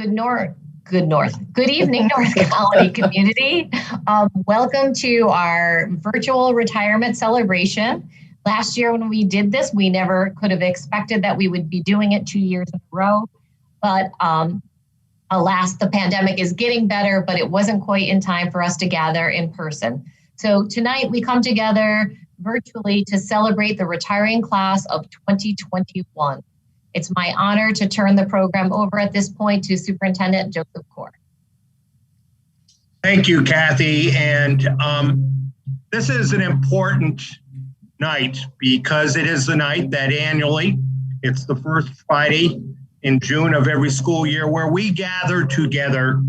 Good evening, North Colony community. Welcome to our virtual retirement celebration. Last year when we did this, we never could have expected that we would be doing it 2 years in a row. But alas, the pandemic is getting better, but it wasn't quite in time for us to gather in person. So tonight we come together virtually to celebrate the retiring class of 2021. It's my honor to turn the program over at this point to Superintendent Joseph Core. Thank you, Kathy. And this is an important night because it is the night that annually, it's the first Friday in June of every school year where we gather together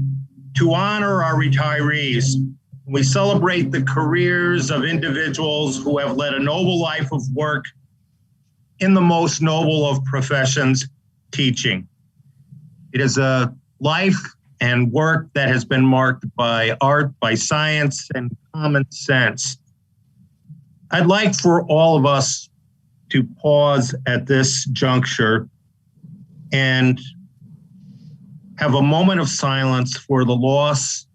to honor our retirees. We celebrate the careers of individuals who have led a noble life of work in the most noble of professions, teaching. It is a life and work that has been marked by art, by science, and common sense. I'd like for all of us to pause at this juncture and have a moment of silence for the loss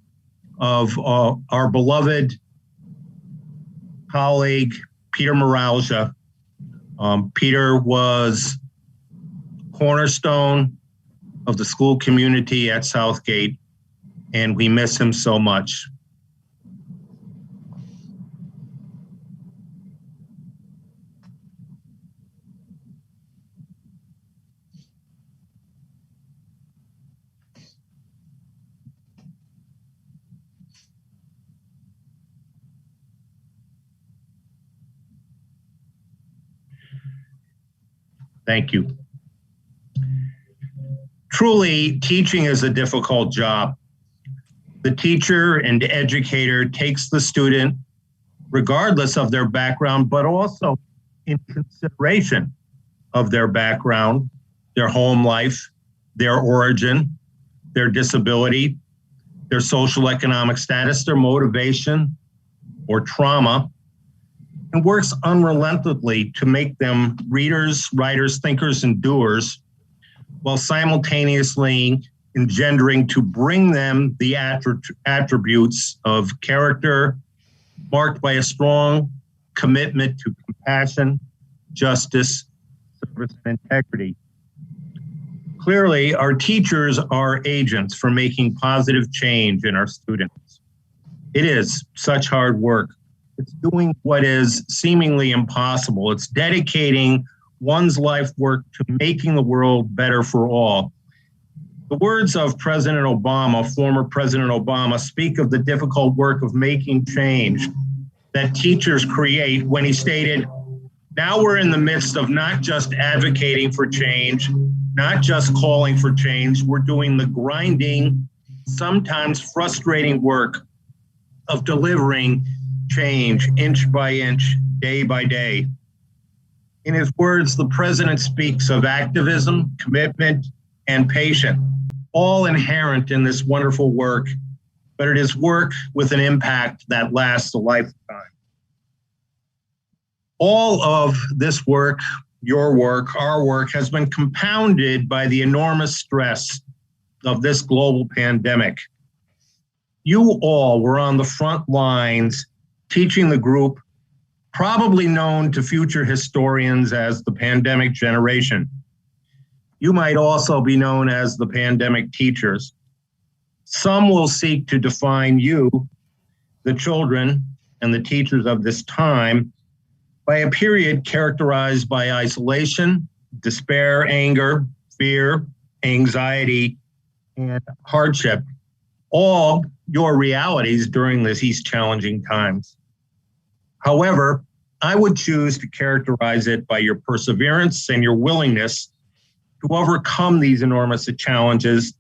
of our beloved colleague, Peter Moralja. Peter was cornerstone of the school community at Southgate, and we miss him so much. Thank you. Truly, teaching is a difficult job. The teacher and educator takes the student, regardless of their background, but also in consideration of their background, their home life, their origin, their disability, their social economic status, their motivation or trauma, and works unrelentingly to make them readers, writers, thinkers, and doers, while simultaneously engendering to bring them the attributes of character marked by a strong commitment to compassion, justice, service, and integrity. Clearly, our teachers are agents for making positive change in our students. It is such hard work. It's doing what is seemingly impossible. It's dedicating one's life work to making the world better for all. The words of President Obama, former President Obama, speak of the difficult work of making change that teachers create when he stated, "Now we're in the midst of not just advocating for change, not just calling for change, we're doing the grinding, sometimes frustrating work of delivering change inch by inch, day by day." In his words, the president speaks of activism, commitment, and patience, all inherent in this wonderful work, but it is work with an impact that lasts a lifetime. All of this work, your work, our work, has been compounded by the enormous stress of this global pandemic. You all were on the front lines teaching the group, probably known to future historians as the pandemic generation. You might also be known as the pandemic teachers. Some will seek to define you, the children and the teachers of this time, by a period characterized by isolation, despair, anger, fear, anxiety, and hardship, all your realities during these challenging times. However, I would choose to characterize it by your perseverance and your willingness to overcome these enormous challenges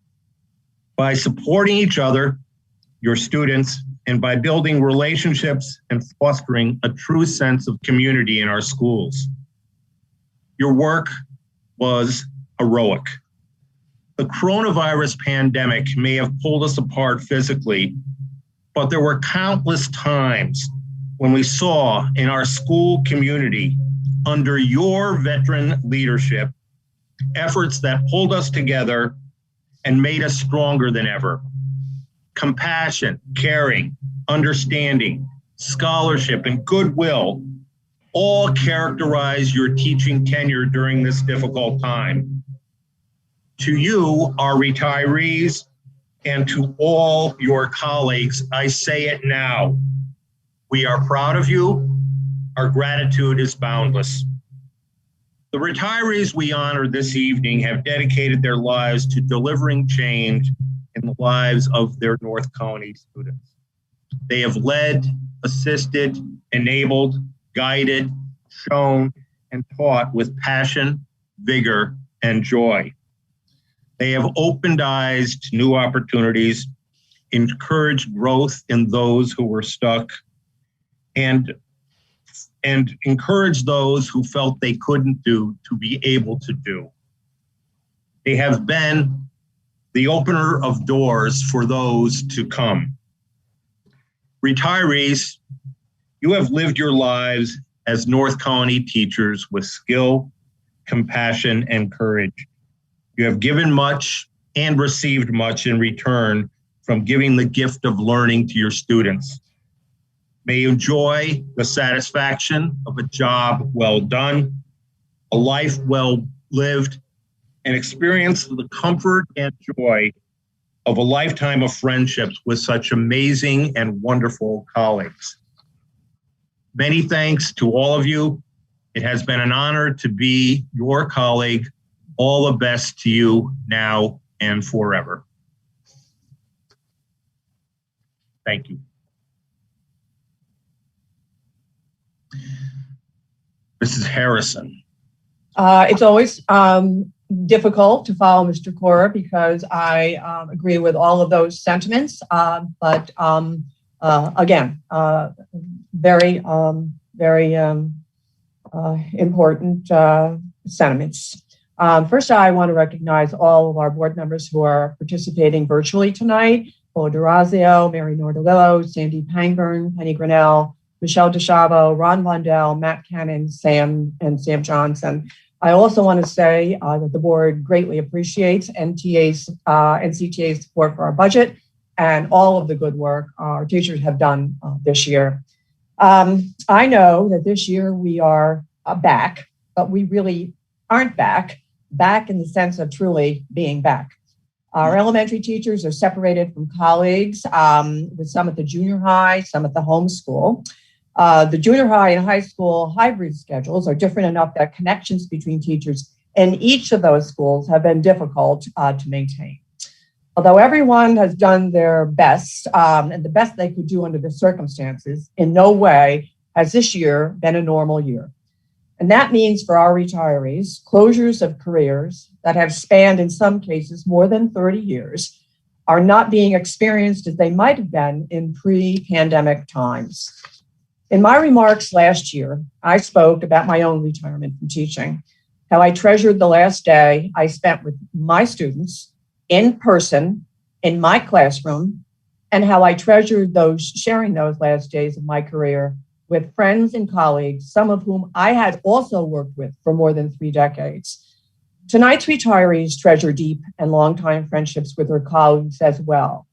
by supporting each other, your students, and by building relationships and fostering a true sense of community in our schools. Your work was heroic. The coronavirus pandemic may have pulled us apart physically, but there were countless times when we saw in our school community, under your veteran leadership, efforts that pulled us together and made us stronger than ever. Compassion, caring, understanding, scholarship, and goodwill all characterize your teaching tenure during this difficult time. To you, our retirees, and to all your colleagues, I say it now. We are proud of you. Our gratitude is boundless. The retirees we honor this evening have dedicated their lives to delivering change in the lives of their North County students. They have led, assisted, enabled, guided, shown, and taught with passion, vigor, and joy. They have opened eyes to new opportunities, encouraged growth in those who were stuck, and encouraged those who felt they couldn't do to be able to do. They have been the opener of doors for those to come. Retirees, you have lived your lives as North County teachers with skill, compassion, and courage. You have given much and received much in return from giving the gift of learning to your students. May you enjoy the satisfaction of a job well done, a life well lived, and experience the comfort and joy of a lifetime of friendships with such amazing and wonderful colleagues. Many thanks to all of you. It has been an honor to be your colleague. All the best to you now and forever. Thank you. Mrs. Harrison. It's always difficult to follow Mr. Cora because I agree with all of those sentiments. But again, very important sentiments. First, I want to recognize all of our board members who are participating virtually tonight. Paul Durazio, Mary Nordalillo, Sandy Pangburn, Penny Grinnell, Michelle DeChavo, Ron Lundell, Matt Cannon, Sam Johnson. I also want to say that the board greatly appreciates NCTA's support for our budget and all of the good work our teachers have done this year. I know that this year we are back, but we really aren't back in the sense of truly being back. Our elementary teachers are separated from colleagues, with some at the junior high, some at the home school. The junior high and high school hybrid schedules are different enough that connections between teachers in each of those schools have been difficult to maintain. Although everyone has done their best and the best they could do under the circumstances, in no way has this year been a normal year. And that means for our retirees, closures of careers that have spanned in some cases more than 30 years are not being experienced as they might have been in pre-pandemic times. In my remarks last year, I spoke about my own retirement from teaching, how I treasured the last day I spent with my students in person in my classroom, and how I treasured sharing those last days of my career with friends and colleagues, some of whom I had also worked with for more than 3 decades. Tonight's retirees treasure deep and longtime friendships with their colleagues as well.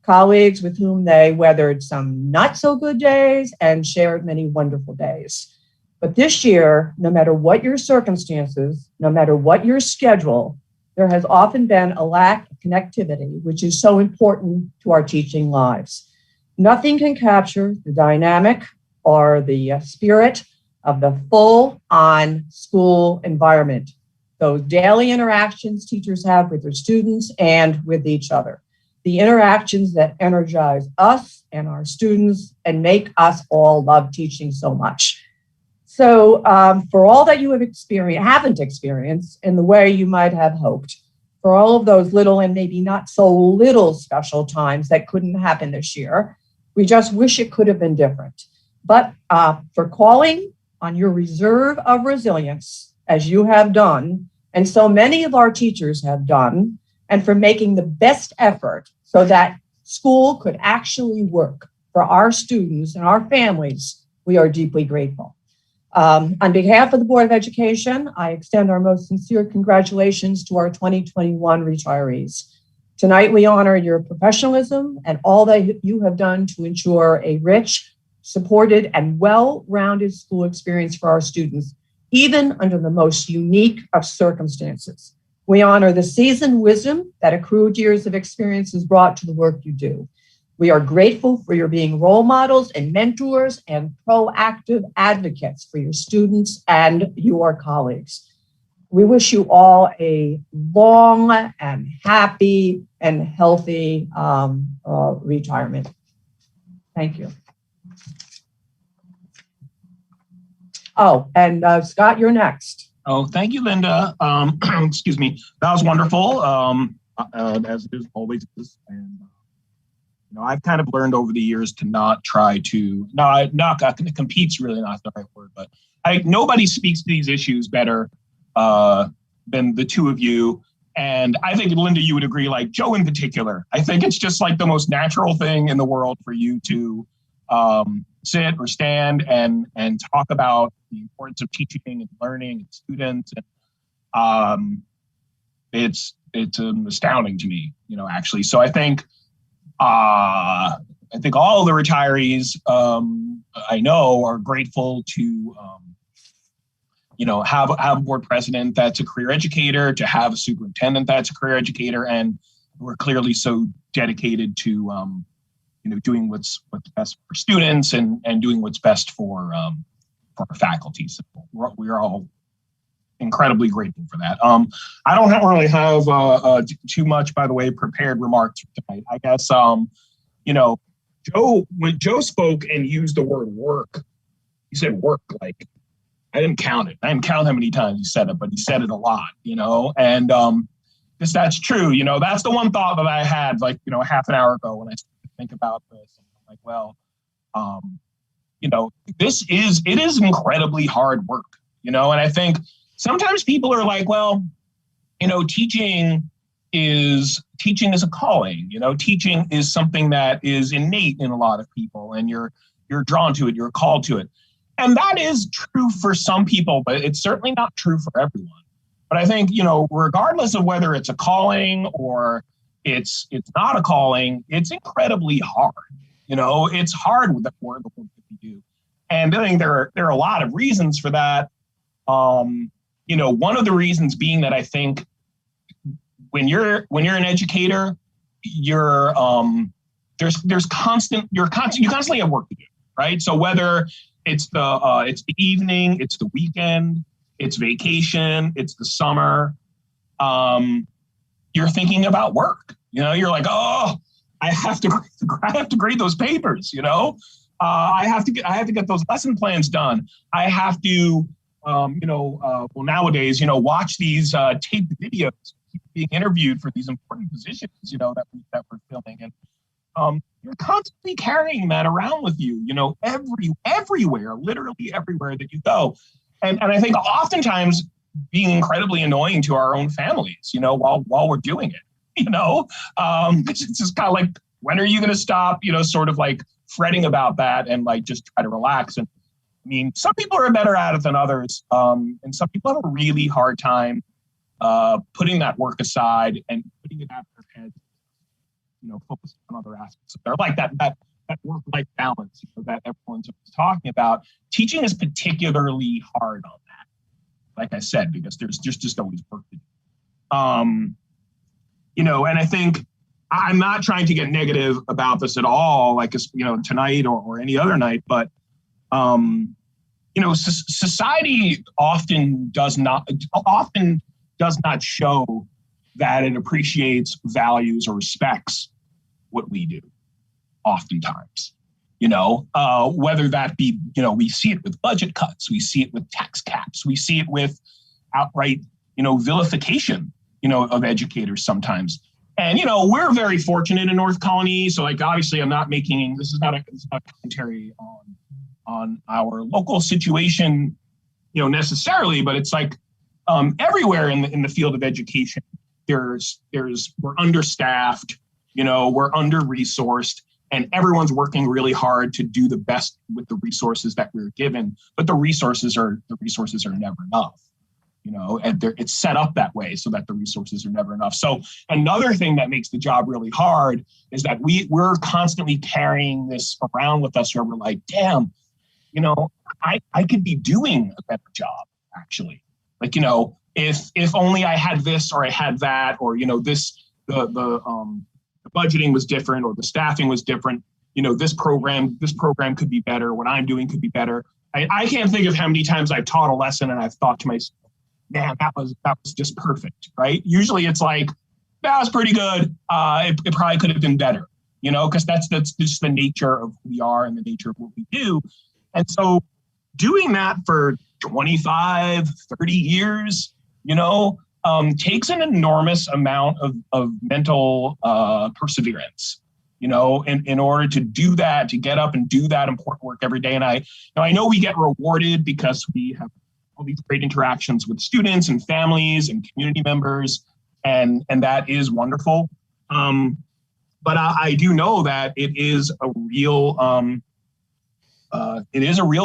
Colleagues with whom they weathered some not so good days and shared many wonderful days. But this year, no matter what your circumstances, no matter what your schedule, there has often been a lack of connectivity, which is so important to our teaching lives. Nothing can capture the dynamic or the spirit of the full-on school environment, those daily interactions teachers have with their students and with each other, the interactions that energize us and our students and make us all love teaching so much. So for all that you haven't experienced in the way you might have hoped, for all of those little and maybe not so little special times that couldn't happen this year, we just wish it could have been different. But for calling on your reserve of resilience, as you have done, and so many of our teachers have done, and for making the best effort so that school could actually work for our students and our families, we are deeply grateful. On behalf of the Board of Education, I extend our most sincere congratulations to our 2021 retirees. Tonight, we honor your professionalism and all that you have done to ensure a rich, supported, and well-rounded school experience for our students, even under the most unique of circumstances. We honor the seasoned wisdom that accrued years of experience has brought to the work you do. We are grateful for your being role models and mentors and proactive advocates for your students and your colleagues. We wish you all a long and happy and healthy retirement. Thank you. Oh, and Scott, you're next. Oh, thank you, Linda. Excuse me. That was wonderful, as it is always is. And I've kind of learned over the years to not try to compete's really not the right word, but nobody speaks to these issues better than the two of you. And I think, Linda, you would agree, like Joe in particular. I think it's just like the most natural thing in the world for you to sit or stand and talk about the importance of teaching and learning and students. And it's astounding to me, actually. So I think all the retirees I know are grateful to have a board president that's a career educator, to have a superintendent that's a career educator, and we're clearly so dedicated to doing what's best for students and doing what's best for our faculty. So we're all incredibly grateful for that. I don't really have too much, by the way, prepared remarks tonight. I guess when Joe spoke and used the word work, he said work like. I didn't count it. I didn't count how many times he said it, but he said it a lot, and because that's true, that's the one thought that I had half an hour ago when I started to think about this. I'm like, well, it is incredibly hard work, and I think sometimes people are like, well, teaching is a calling, teaching is something that is innate in a lot of people, and you're drawn to it, you're called to it. And that is true for some people, but it's certainly not true for everyone. But I think, regardless of whether it's a calling or it's not a calling, it's incredibly hard. It's hard with the work that we do. And I think there are a lot of reasons for that. One of the reasons being that I think when you're an educator, you constantly have work to do, right? So whether it's the evening, it's the weekend, it's vacation, it's the summer. You're thinking about work. You're like, oh, I have to grade those papers. I have to get those lesson plans done. I have to, nowadays, watch these taped videos, being interviewed for these important positions, that we're filming. And you're constantly carrying that around with you, everywhere, literally everywhere that you go. And I think oftentimes being incredibly annoying to our own families, while we're doing it, it's just kind of like, when are you going to stop, sort of like fretting about that and like just try to relax. And I mean, some people are better at it than others. And some people have a really hard time putting that work aside and putting it out of their heads. Focus on other aspects of their life, that work-life balance that everyone's talking about. Teaching is particularly hard on that, like I said, because there's just always work to do. And I think I'm not trying to get negative about this at all, like tonight or any other night, but society often does not show that it appreciates, values, or respects what we do, oftentimes. Whether that be, we see it with budget cuts, we see it with tax caps, we see it with outright, vilification, of educators sometimes. And, we're very fortunate in North Colony. So like, obviously I'm not making, this is not a commentary on our local situation, necessarily, but it's like everywhere in the field of education, we're understaffed, we're under-resourced, and everyone's working really hard to do the best with the resources that we're given, but the resources are never enough. and it's set up that way so that the resources are never enough. So another thing that makes the job really hard is that we're constantly carrying this around with us where we're like, damn, I could be doing a better job, actually. Like, if only I had this or I had that, or, the budgeting was different or the staffing was different. This program could be better. What I'm doing could be better. I can't think of how many times I've taught a lesson and I've thought to myself, man, that was just perfect, right? Usually it's like, that was pretty good. It probably could have been better, because that's just the nature of who we are and the nature of what we do. And so doing that for 25, 30 years, takes an enormous amount of mental perseverance, in order to do that, to get up and do that important work every day. And I know we get rewarded because we have all these great interactions with students and families and community members, and that is wonderful. But I do know that it is a real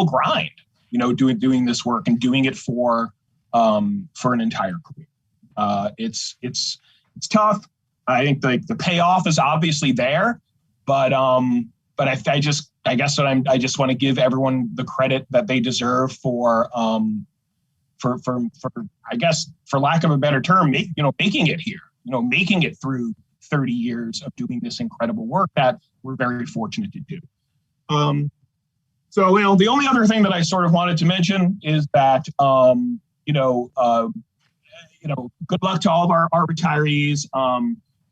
grind, doing this work and doing it for an entire career. It's tough. I think the payoff is obviously there, but I just want to give everyone the credit that they deserve for I guess, for lack of a better term, making it here, making it through 30 years of doing this incredible work that we're very fortunate to do. So, the only other thing that I sort of wanted to mention is that, good luck to all of our retirees.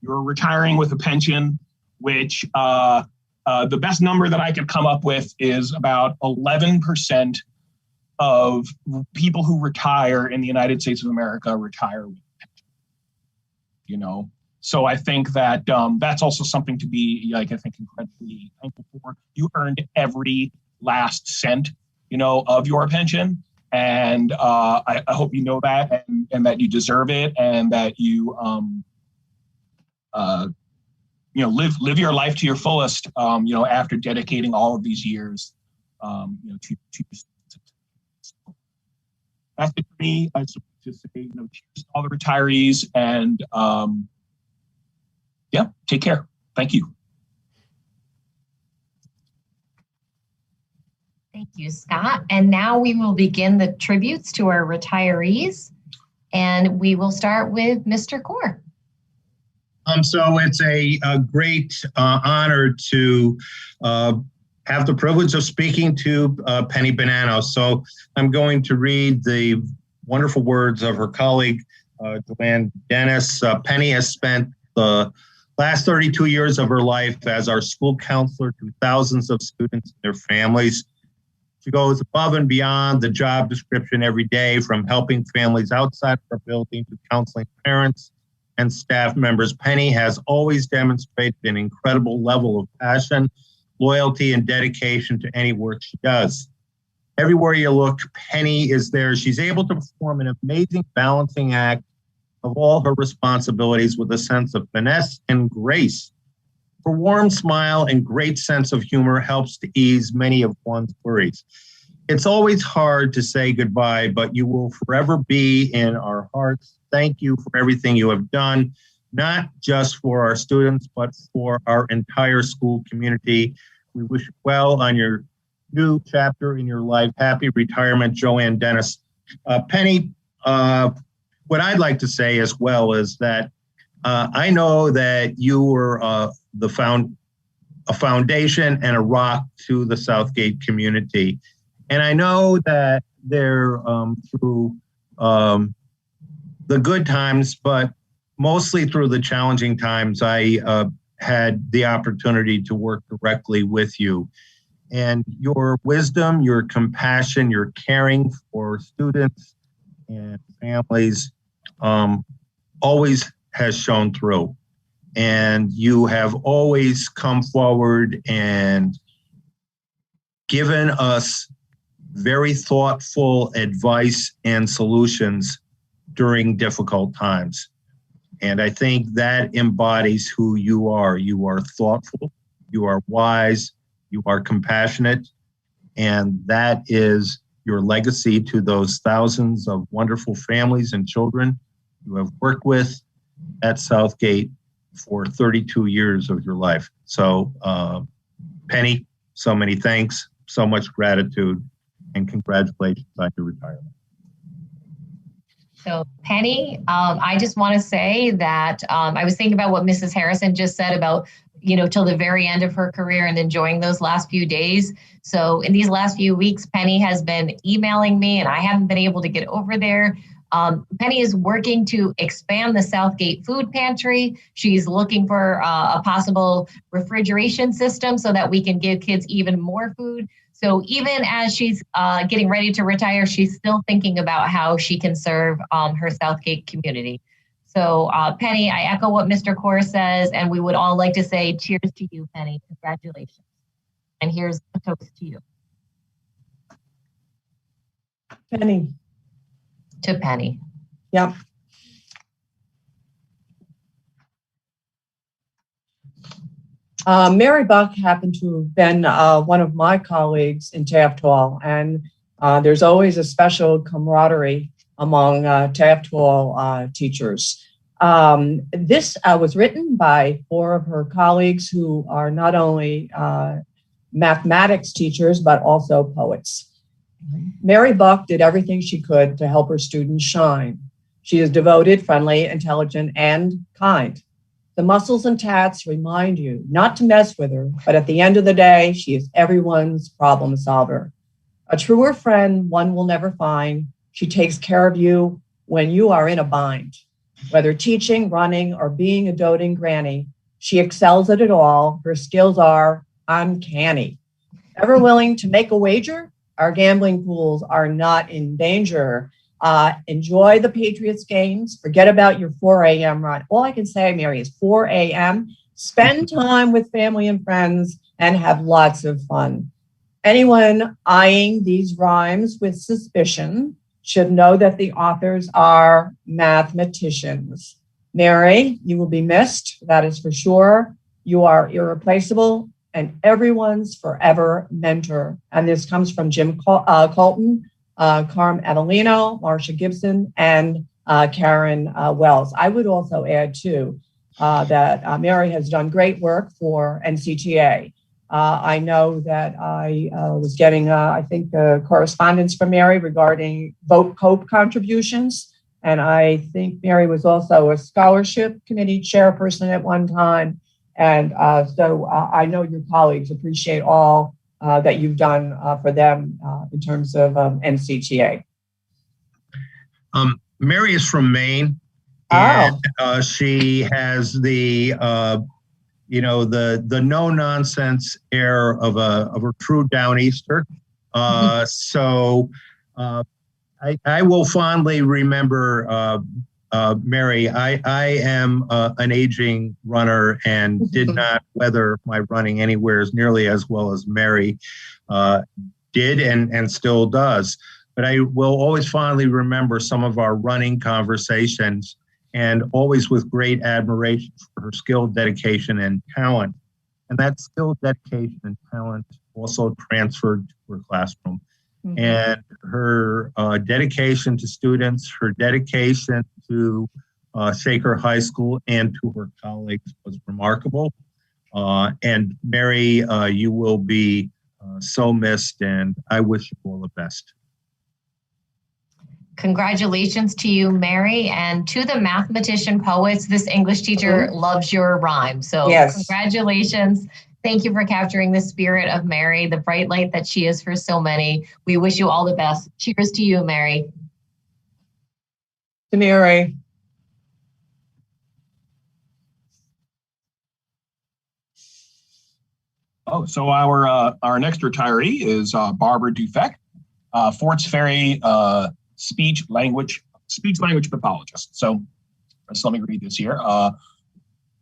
You're retiring with a pension, which the best number that I could come up with is about 11% of people who retire in the United States of America retire with a pension. So I think that that's also something to be, incredibly thankful for. You earned every last cent, of your pension. And I hope you know that and that you deserve it, and that you, live your life to your fullest, after dedicating all of these years, to that's it for me. I just want to say, cheers to all the retirees, and take care. Thank you. Thank you, Scott. And now we will begin the tributes to our retirees, and we will start with Mr. Core. So it's a great honor to have the privilege of speaking to Penny Bonanno. So I'm going to read the wonderful words of her colleague, Joanne Dennis. Penny has spent the last 32 years of her life as our school counselor to thousands of students and their families. She goes above and beyond the job description every day, from helping families outside our building to counseling parents and staff members. Penny has always demonstrated an incredible level of passion, loyalty, and dedication to any work she does. Everywhere you look, Penny is there. She's able to perform an amazing balancing act of all her responsibilities with a sense of finesse and grace. Her warm smile and great sense of humor helps to ease many of one's worries. It's always hard to say goodbye, but you will forever be in our hearts. Thank you for everything you have done, not just for our students, but for our entire school community. We wish you well on your new chapter in your life. Happy retirement, Joanne Dennis. Penny, what I'd like to say as well is that I know that you were a foundation and a rock to the Southgate community. And I know that they're through the good times, but mostly through the challenging times, I had the opportunity to work directly with you. And your wisdom, your compassion, your caring for students and families always has shown through. And you have always come forward and given us very thoughtful advice and solutions during difficult times. And I think that embodies who you are. You are thoughtful, you are wise, you are compassionate, and that is your legacy to those thousands of wonderful families and children you have worked with at Southgate for 32 years of your life. So, Penny, so many thanks, so much gratitude, and congratulations on your retirement. So Penny, I just want to say that I was thinking about what Mrs. Harrison just said about, till the very end of her career and enjoying those last few days. So in these last few weeks, Penny has been emailing me and I haven't been able to get over there. Penny is working to expand the Southgate food pantry. She's looking for a possible refrigeration system so that we can give kids even more food. So even as she's getting ready to retire, she's still thinking about how she can serve her Southgate community. So Penny, I echo what Mr. Kaur says, and we would all like to say cheers to you, Penny. Congratulations. And here's a toast to you. Penny. To Penny. Yep. Mary Buck happened to have been one of my colleagues in Taft Hall, and there's always a special camaraderie among Taft Hall teachers. This was written by 4 of her colleagues who are not only mathematics teachers, but also poets. Mary Buck did everything she could to help her students shine. She is devoted, friendly, intelligent, and kind. The muscles and tats remind you not to mess with her, but at the end of the day, she is everyone's problem solver. A truer friend one will never find. She takes care of you when you are in a bind. Whether teaching, running, or being a doting granny, she excels at it all. Her skills are uncanny. Ever willing to make a wager? Our gambling pools are not in danger. Enjoy the Patriots games. Forget about your 4 a.m. run. All I can say, Mary, is 4 a.m. Spend time with family and friends and have lots of fun. Anyone eyeing these rhymes with suspicion should know that the authors are mathematicians. Mary, you will be missed. That is for sure. You are irreplaceable and everyone's forever mentor. And this comes from Jim Colton, Carm Avellino, Marcia Gibson, and Karen Wells. I would also add, too, that Mary has done great work for NCTA. I know that I was getting, I think, correspondence from Mary regarding Vote Cope contributions. And I think Mary was also a scholarship committee chairperson at one time. And so I know your colleagues appreciate all that you've done for them in terms of NCTA. Mary is from Maine, and she has the the no nonsense air of a true Downeaster. So I will fondly remember Mary. I am an aging runner and did not weather my running anywhere as nearly as well as Mary did and still does. But I will always fondly remember some of our running conversations, and always with great admiration for her skill, dedication, and talent. And that skill, dedication, and talent also transferred to her classroom. Mm-hmm. And her dedication to students, her dedication to Shaker High School and to her colleagues was remarkable. And Mary, you will be so missed, and I wish you all the best. Congratulations to you, Mary, and to the mathematician poets. This English teacher loves your rhyme. So yes. Congratulations. Thank you for capturing the spirit of Mary, the bright light that she is for so many. We wish you all the best. Cheers to you, Mary. To Mary. Oh, so our next retiree is Barbara Dufek, Forts Ferry speech language pathologist. So let me read this here.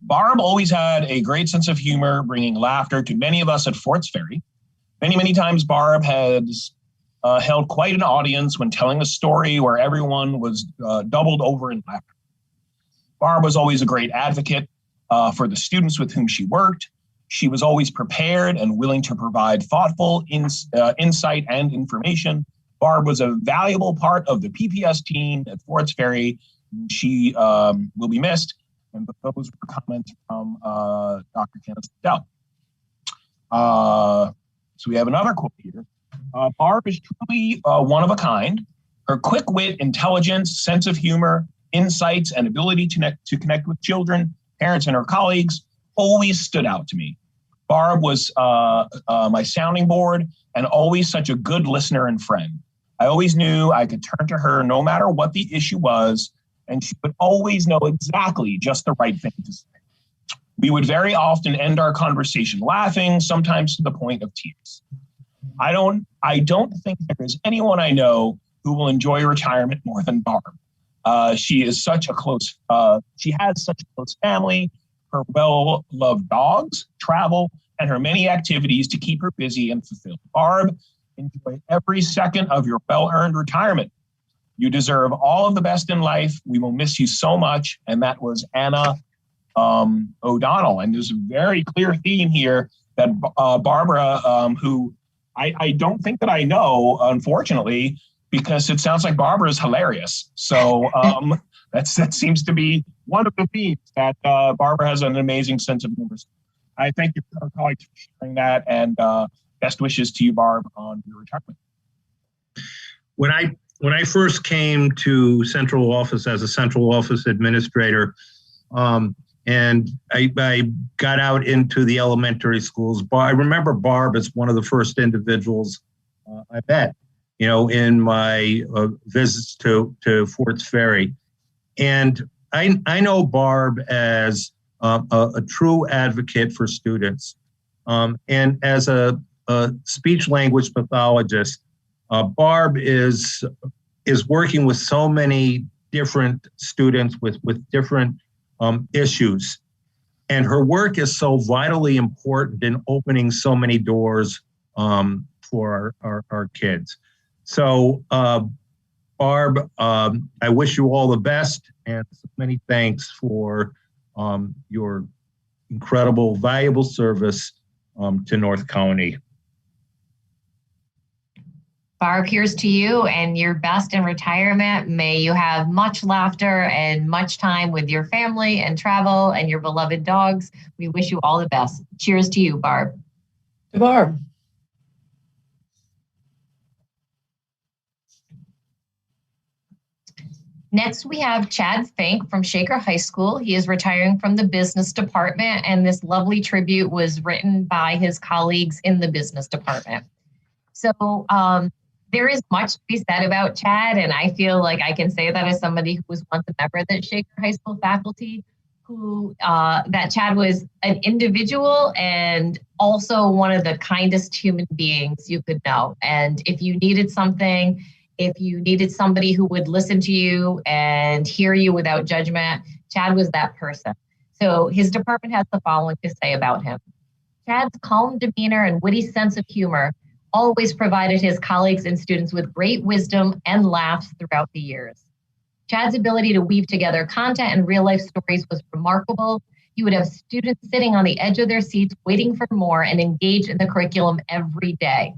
Barb always had a great sense of humor, bringing laughter to many of us at Forts Ferry. Many, many times Barb has held quite an audience when telling a story where everyone was doubled over in laughter. Barb was always a great advocate for the students with whom she worked. She was always prepared and willing to provide thoughtful insight and information, Barb was a valuable part of the PPS team at Forts Ferry. She will be missed. And those were comments from Dr. Kenneth Dell. So we have another quote here. Barb is truly one of a kind. Her quick wit, intelligence, sense of humor, insights, and ability to connect with children, parents, and her colleagues always stood out to me. Barb was my sounding board and always such a good listener and friend. I always knew I could turn to her no matter what the issue was, and she would always know exactly just the right thing to say. We would very often end our conversation laughing, sometimes to the point of tears. I don't think there is anyone I know who will enjoy retirement more than Barb. She has such a close family, her well-loved dogs, travel, and her many activities to keep her busy and fulfilled. Barb, enjoy every second of your well-earned retirement. You deserve all of the best in life. We will miss you so much. And that was Anna O'Donnell. And there's a very clear theme here that Barbara, who I don't think that I know, unfortunately, because it sounds like Barbara is hilarious. So that seems to be one of the themes, that Barbara has an amazing sense of humor. I thank you for our colleagues for sharing that, and best wishes to you, Barb, on your retirement. When I first came to central office as a central office administrator, and I got out into the elementary schools, I remember Barb as one of the first individuals I met, in my visits to Forts Ferry. And I know Barb as a true advocate for students. And as a speech language pathologist, Barb is working with so many different students with different issues. And her work is so vitally important in opening so many doors for our kids. So, Barb, I wish you all the best, and many thanks for your incredible, valuable service to North County. Barb, here's to you and your best in retirement. May you have much laughter and much time with your family and travel and your beloved dogs. We wish you all the best. Cheers to you, Barb. To Barb. Next, we have Chad Fink from Shaker High School. He is retiring from the business department, and this lovely tribute was written by his colleagues in the business department. So there is much to be said about Chad, and I feel like I can say that as somebody who was once a member of the Shaker High School faculty, that Chad was an individual and also one of the kindest human beings you could know. And if you needed something, if you needed somebody who would listen to you and hear you without judgment, Chad was that person. So his department has the following to say about him. Chad's calm demeanor and witty sense of humor always provided his colleagues and students with great wisdom and laughs throughout the years. Chad's ability to weave together content and real life stories was remarkable. He would have students sitting on the edge of their seats waiting for more and engaged in the curriculum every day.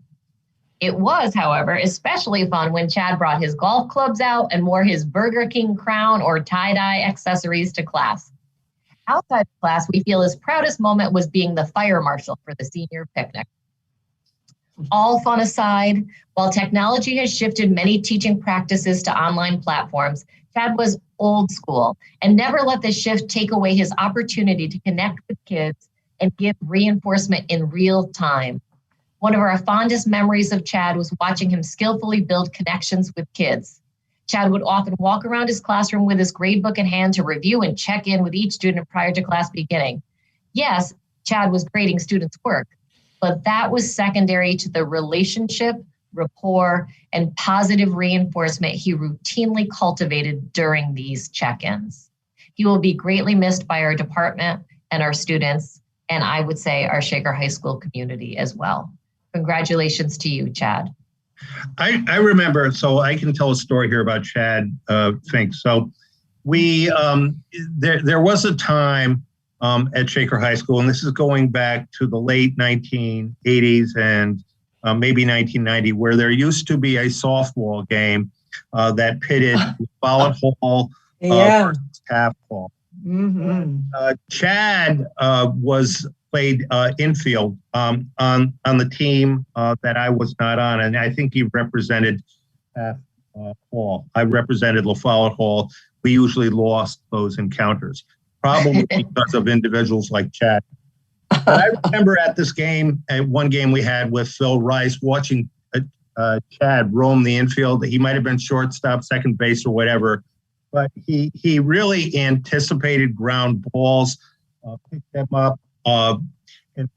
It was, however, especially fun when Chad brought his golf clubs out and wore his Burger King crown or tie-dye accessories to class. Outside of class, we feel his proudest moment was being the fire marshal for the senior picnic. All fun aside, while technology has shifted many teaching practices to online platforms, Chad was old school and never let this shift take away his opportunity to connect with kids and give reinforcement in real time. One of our fondest memories of Chad was watching him skillfully build connections with kids. Chad would often walk around his classroom with his gradebook in hand to review and check in with each student prior to class beginning. Yes, Chad was grading students' work, but that was secondary to the relationship, rapport, and positive reinforcement he routinely cultivated during these check-ins. He will be greatly missed by our department and our students, and I would say our Shaker High School community as well. Congratulations to you, Chad. I remember, so I can tell a story here about Chad Fink. So we, there was a time at Shaker High School, and this is going back to the late 1980s and maybe 1990, where there used to be a softball game that pitted Follett Hall versus Taft Hall. Chad played infield on the team that I was not on, and I think he represented Taft Hall. I represented La Follett Hall. We usually lost those encounters, probably because of individuals like Chad. But I remember at this game, at one game we had with Phil Rice, watching Chad roam the infield. He might have been shortstop, second base, or whatever, but he really anticipated ground balls, picked them up. And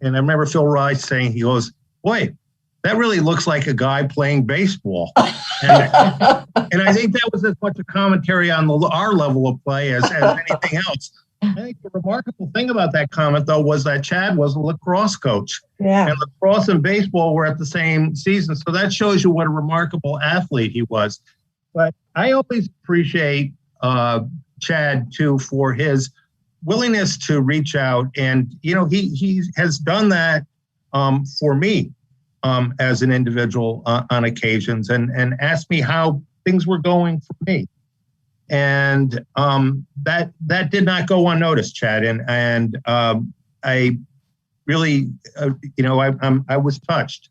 I remember Phil Rice saying, he goes, "Boy, that really looks like a guy playing baseball." And I think that was as much a commentary on our level of play as anything else. I think the remarkable thing about that comment, though, was that Chad was a lacrosse coach. Yeah. And lacrosse and baseball were at the same season. So that shows you what a remarkable athlete he was. But I always appreciate Chad, too, for his willingness to reach out. And, you know, he has done that for me as an individual on occasions and asked me how things were going for me. And that did not go unnoticed, Chad. And I really, I was touched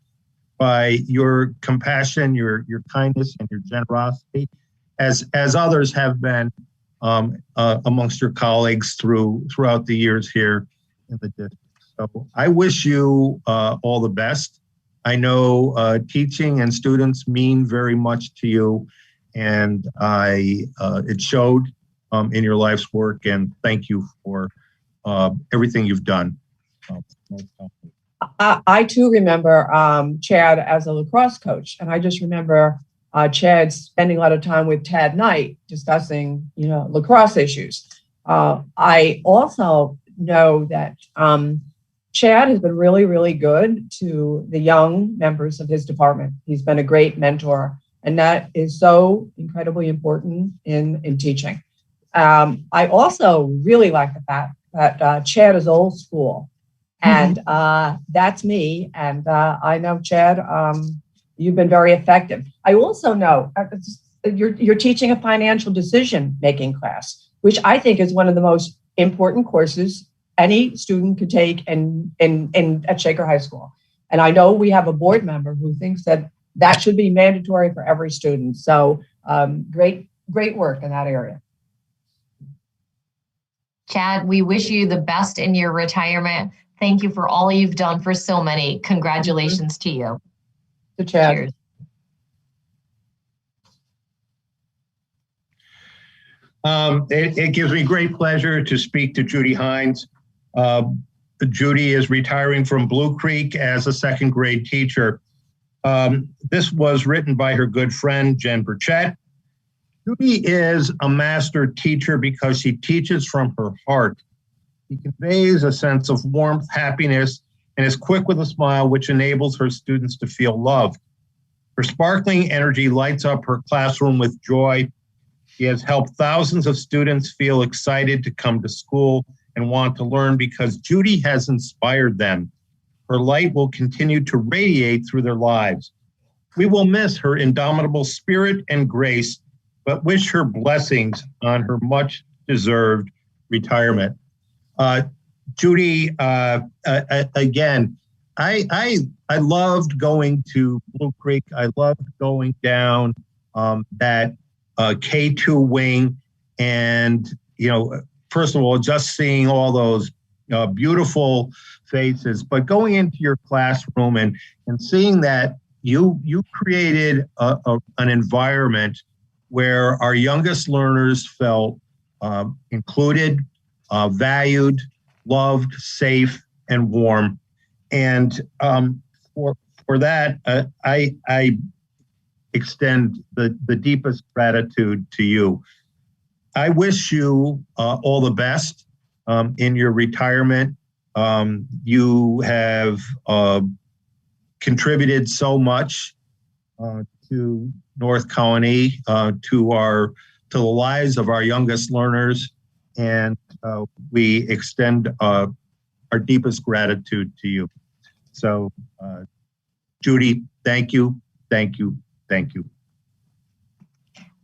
by your compassion, your kindness, and your generosity, as others have been amongst your colleagues throughout the years here in the district. So I wish you all the best. I know teaching and students mean very much to you. And it showed in your life's work, and thank you for everything you've done. I too remember Chad as a lacrosse coach, and I just remember Chad spending a lot of time with Tad Knight discussing, lacrosse issues. I also know that Chad has been really, really good to the young members of his department. He's been a great mentor. And that is so incredibly important in teaching. I also really like the fact that Chad is old school, and that's me. And I know, Chad, you've been very effective. I also know you're teaching a financial decision-making class, which I think is one of the most important courses any student could take at Shaker High School. And I know we have a board member who thinks that should be mandatory for every student. So great work in that area. Chad, we wish you the best in your retirement. Thank you for all you've done for so many. Congratulations to you. To Chad. Cheers. It gives me great pleasure to speak to Judy Hines. Judy is retiring from Blue Creek as a second grade teacher. This was written by her good friend, Jen Burchett. Judy is a master teacher because she teaches from her heart. She conveys a sense of warmth, happiness, and is quick with a smile, which enables her students to feel loved. Her sparkling energy lights up her classroom with joy. She has helped thousands of students feel excited to come to school and want to learn because Judy has inspired them. Her light will continue to radiate through their lives. We will miss her indomitable spirit and grace, but wish her blessings on her much-deserved retirement. Judy, again, I loved going to Blue Creek. I loved going down that K2 wing, and first of all, just seeing all those beautiful faces, but going into your classroom and seeing that you created an environment where our youngest learners felt included, valued, loved, safe, and warm. And for that, I extend the deepest gratitude to you. I wish you all the best in your retirement. You have contributed so much to North Colony, to the lives of our youngest learners, and we extend our deepest gratitude to you. So, Judy, thank you, thank you, thank you.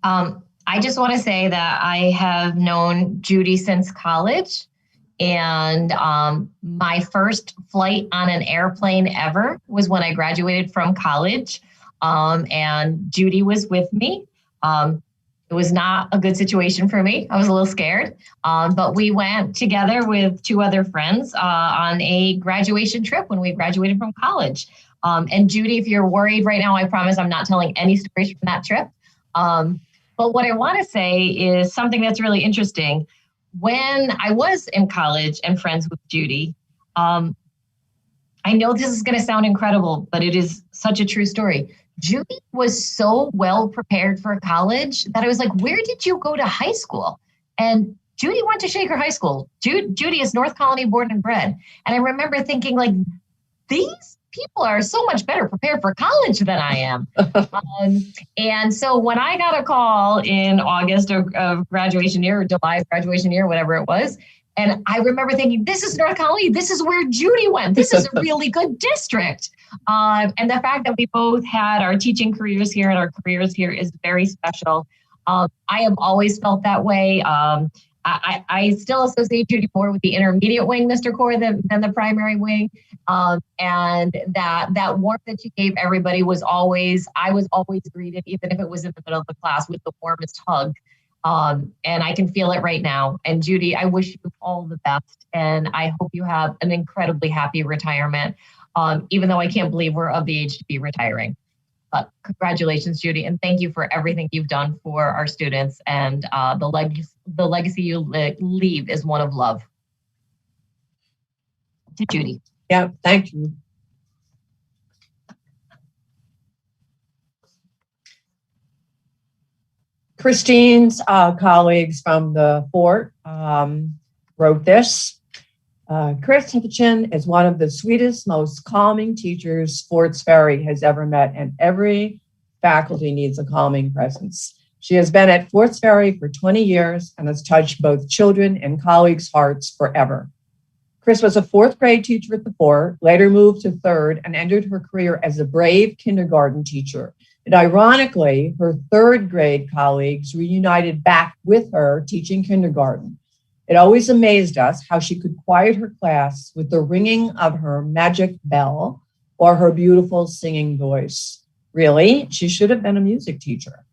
I just want to say that I have known Judy since college, and my first flight on an airplane ever was when I graduated from college, and Judy was with me. It was not a good situation for me. I was a little scared, but we went together with two other friends on a graduation trip when we graduated from college. And Judy, if you're worried right now, I promise I'm not telling any stories from that trip. But what I want to say is something that's really interesting. When I was in college and friends with Judy, I know this is going to sound incredible, but it is such a true story. Judy was so well prepared for college that I was like, where did you go to high school? And Judy went to Shaker High School. Judy is North Colony born and bred. And I remember thinking, like, these people are so much better prepared for college than I am. And so when I got a call in August of graduation year, or July of graduation year, whatever it was, and I remember thinking, this is North Colony. This is where Judy went. This is a really good district. And the fact that we both had our teaching careers here and our careers here is very special. I have always felt that way. I still associate Judy more with the intermediate wing, Mr. Core, than the primary wing. And that warmth that she gave everybody I was always greeted, even if it was in the middle of the class, with the warmest hug. And I can feel it right now. And Judy, I wish you all the best. And I hope you have an incredibly happy retirement, even though I can't believe we're of the age to be retiring. But congratulations, Judy. And thank you for everything you've done for our students. And the legacy you leave is one of love. To Judy. Yeah, thank you. Christine's colleagues from the fort wrote this. Chris Hitchin is one of the sweetest, most calming teachers Forts Ferry has ever met, and every faculty needs a calming presence. She has been at Forts Ferry for 20 years and has touched both children and colleagues' hearts forever. Chris was a fourth grade teacher at the fort, later moved to third, and ended her career as a brave kindergarten teacher. And ironically, her third grade colleagues reunited back with her teaching kindergarten. It always amazed us how she could quiet her class with the ringing of her magic bell or her beautiful singing voice. Really, she should have been a music teacher.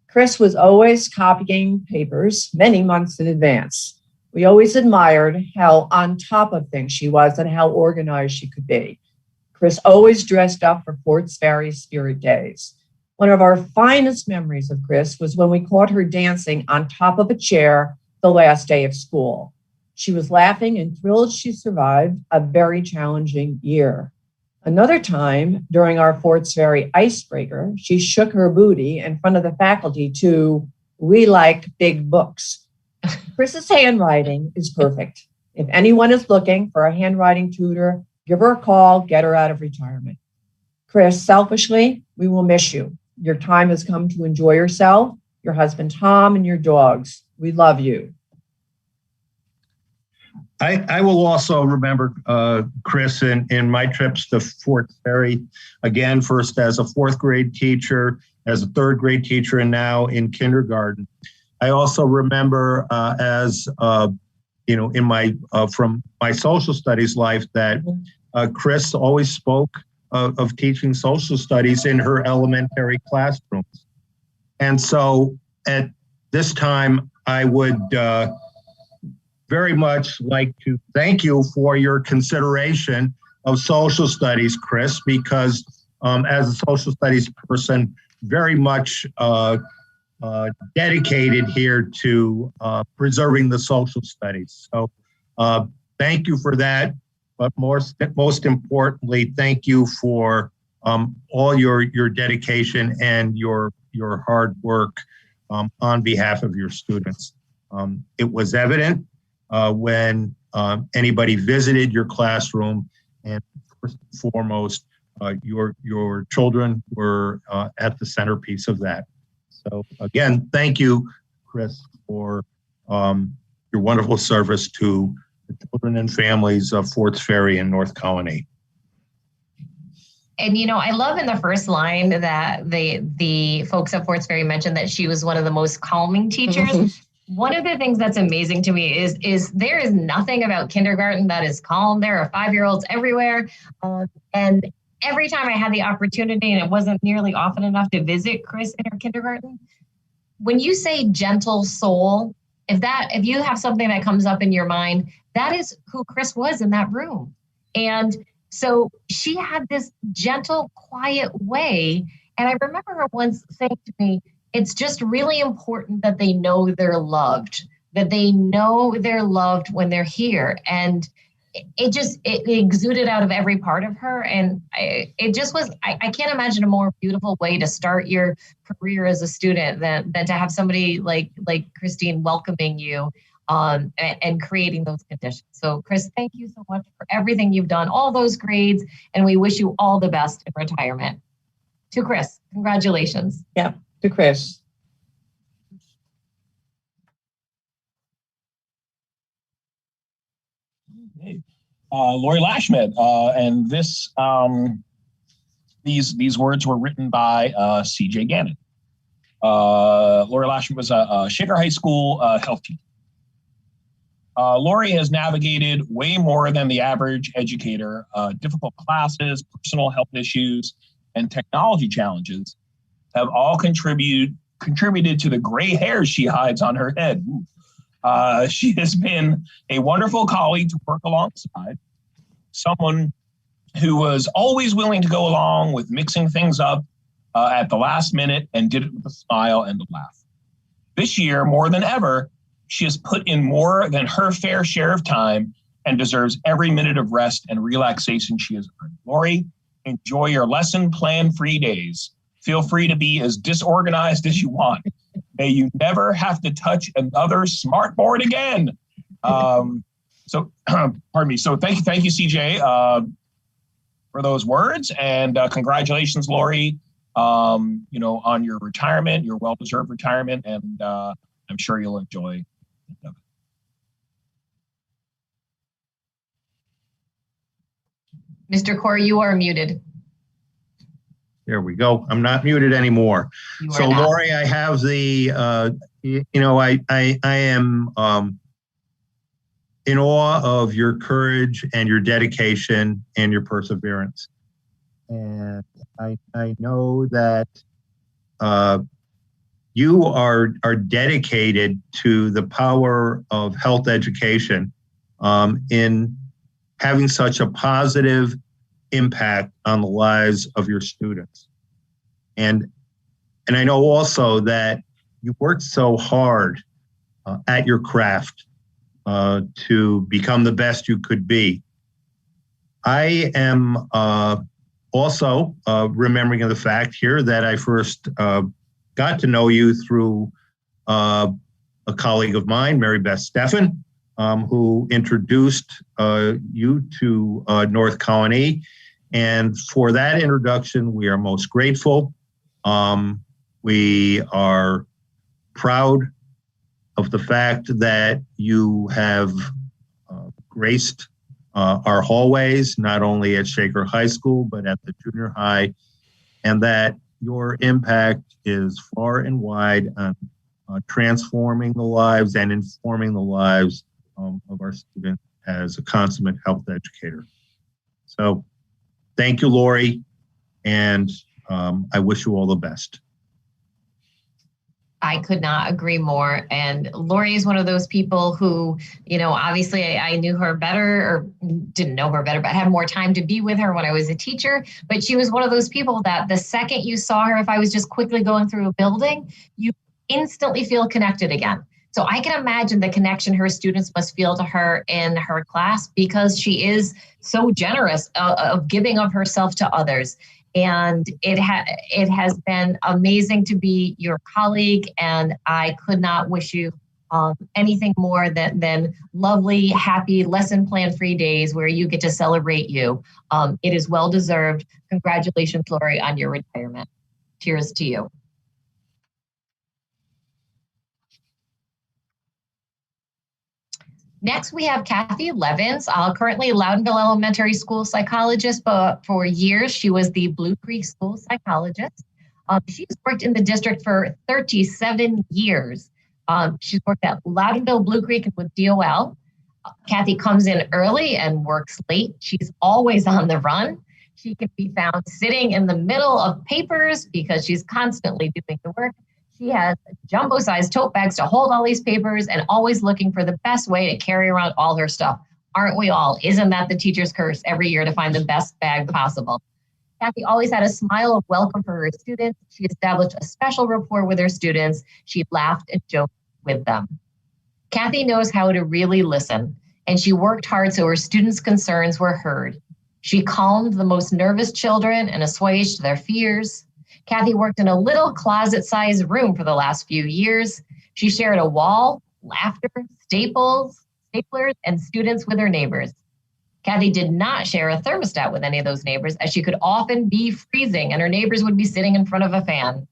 Chris was always copying papers many months in advance. We always admired how on top of things she was and how organized she could be. Chris always dressed up for Forts Ferry Spirit Days. One of our finest memories of Chris was when we caught her dancing on top of a chair the last day of school. She was laughing and thrilled she survived a very challenging year. Another time, during our Forts Ferry icebreaker, she shook her booty in front of the faculty to "We Like Big Books." Chris's handwriting is perfect. If anyone is looking for a handwriting tutor, give her a call, get her out of retirement. Chris, selfishly, we will miss you. Your time has come to enjoy yourself, your husband Tom, and your dogs. We love you. I will also remember Chris in my trips to Fort Ferry, again, first as a fourth grade teacher, as a third grade teacher, and now in kindergarten. I also remember in my from my social studies life that Chris always spoke of teaching social studies in her elementary classrooms. And so at this time, I would very much like to thank you for your consideration of social studies, Chris, because as a social studies person, very much dedicated here to preserving the social studies. So thank you for that. But most importantly, thank you for all your dedication and your hard work on behalf of your students. It was evident when anybody visited your classroom, and first and foremost, your children were at the centerpiece of that. So again, thank you, Chris, for your wonderful service to the children and families of Forts Ferry and North Colony. And I love in the first line that the folks at Forts Ferry mentioned that she was one of the most calming teachers. Mm-hmm. One of the things that's amazing to me is there is nothing about kindergarten that is calm. There are 5-year-olds everywhere, and every time I had the opportunity, and it wasn't nearly often enough to visit Chris in her kindergarten, when you say gentle soul, if you have something that comes up in your mind, that is who Chris was in that room. And so she had this gentle, quiet way. And I remember her once saying to me, it's just really important that they know they're loved, that they know they're loved when they're here. And it exuded out of every part of her. And I can't imagine a more beautiful way to start your career as a student than to have somebody like Christine welcoming you and creating those conditions. So Chris, thank you so much for everything you've done, all those grades, and we wish you all the best in retirement. To Chris, congratulations. Yeah, to Chris. Lori Lashmet, and these words were written by C.J. Gannon. Lori Lashmet was a Shaker High School health teacher. Lori has navigated way more than the average educator. Difficult classes, personal health issues, and technology challenges have all contributed to the gray hairs she hides on her head. She has been a wonderful colleague to work alongside, someone who was always willing to go along with mixing things up at the last minute and did it with a smile and a laugh. This year, more than ever, she has put in more than her fair share of time and deserves every minute of rest and relaxation she has earned. Lori, enjoy your lesson plan-free days. Feel free to be as disorganized as you want. May you never have to touch another smartboard again. Pardon me. So thank you, CJ, for those words, and congratulations, Lori, on your retirement, your well-deserved retirement, and I'm sure you'll enjoy it. Mr. Corr, you are muted. There we go. I'm not muted anymore. So, not. Lori, I have the, I am in awe of your courage and your dedication and your perseverance. And I know that you are dedicated to the power of health education in having such a positive impact on the lives of your students. And I know also that you worked so hard at your craft to become the best you could be. I am also remembering the fact here that I first got to know you through a colleague of mine, Mary Beth Steffen, who introduced you to North Colony. And for that introduction, we are most grateful. We are proud of the fact that you have graced our hallways, not only at Shaker High School, but at the junior high, and that your impact is far and wide on transforming the lives and informing the lives of our students as a consummate health educator. So thank you, Lori, and I wish you all the best. I could not agree more. And Lori is one of those people who, obviously I knew her better, or didn't know her better, but had more time to be with her when I was a teacher. But she was one of those people that the second you saw her, if I was just quickly going through a building, you instantly feel connected again. So I can imagine the connection her students must feel to her in her class, because she is so generous of giving of herself to others. And it has been amazing to be your colleague, and I could not wish you anything more than lovely, happy, lesson plan-free days where you get to celebrate you. It is well-deserved. Congratulations, Lori, on your retirement. Cheers to you. Next, we have Kathy Levins, currently Loudonville Elementary School psychologist, but for years she was the Blue Creek School psychologist. She's worked in the district for 37 years. She's worked at Loudonville, Blue Creek, and with DOL. Kathy comes in early and works late. She's always on the run. She can be found sitting in the middle of papers because she's constantly doing the work. She has jumbo-sized tote bags to hold all these papers and always looking for the best way to carry around all her stuff. Aren't we all? Isn't that the teacher's curse every year to find the best bag possible? Kathy always had a smile of welcome for her students. She established a special rapport with her students. She laughed and joked with them. Kathy knows how to really listen, and she worked hard so her students' concerns were heard. She calmed the most nervous children and assuaged their fears. Kathy worked in a little closet-sized room for the last few years. She shared a wall, laughter, staplers, and students with her neighbors. Kathy did not share a thermostat with any of those neighbors, as she could often be freezing and her neighbors would be sitting in front of a fan.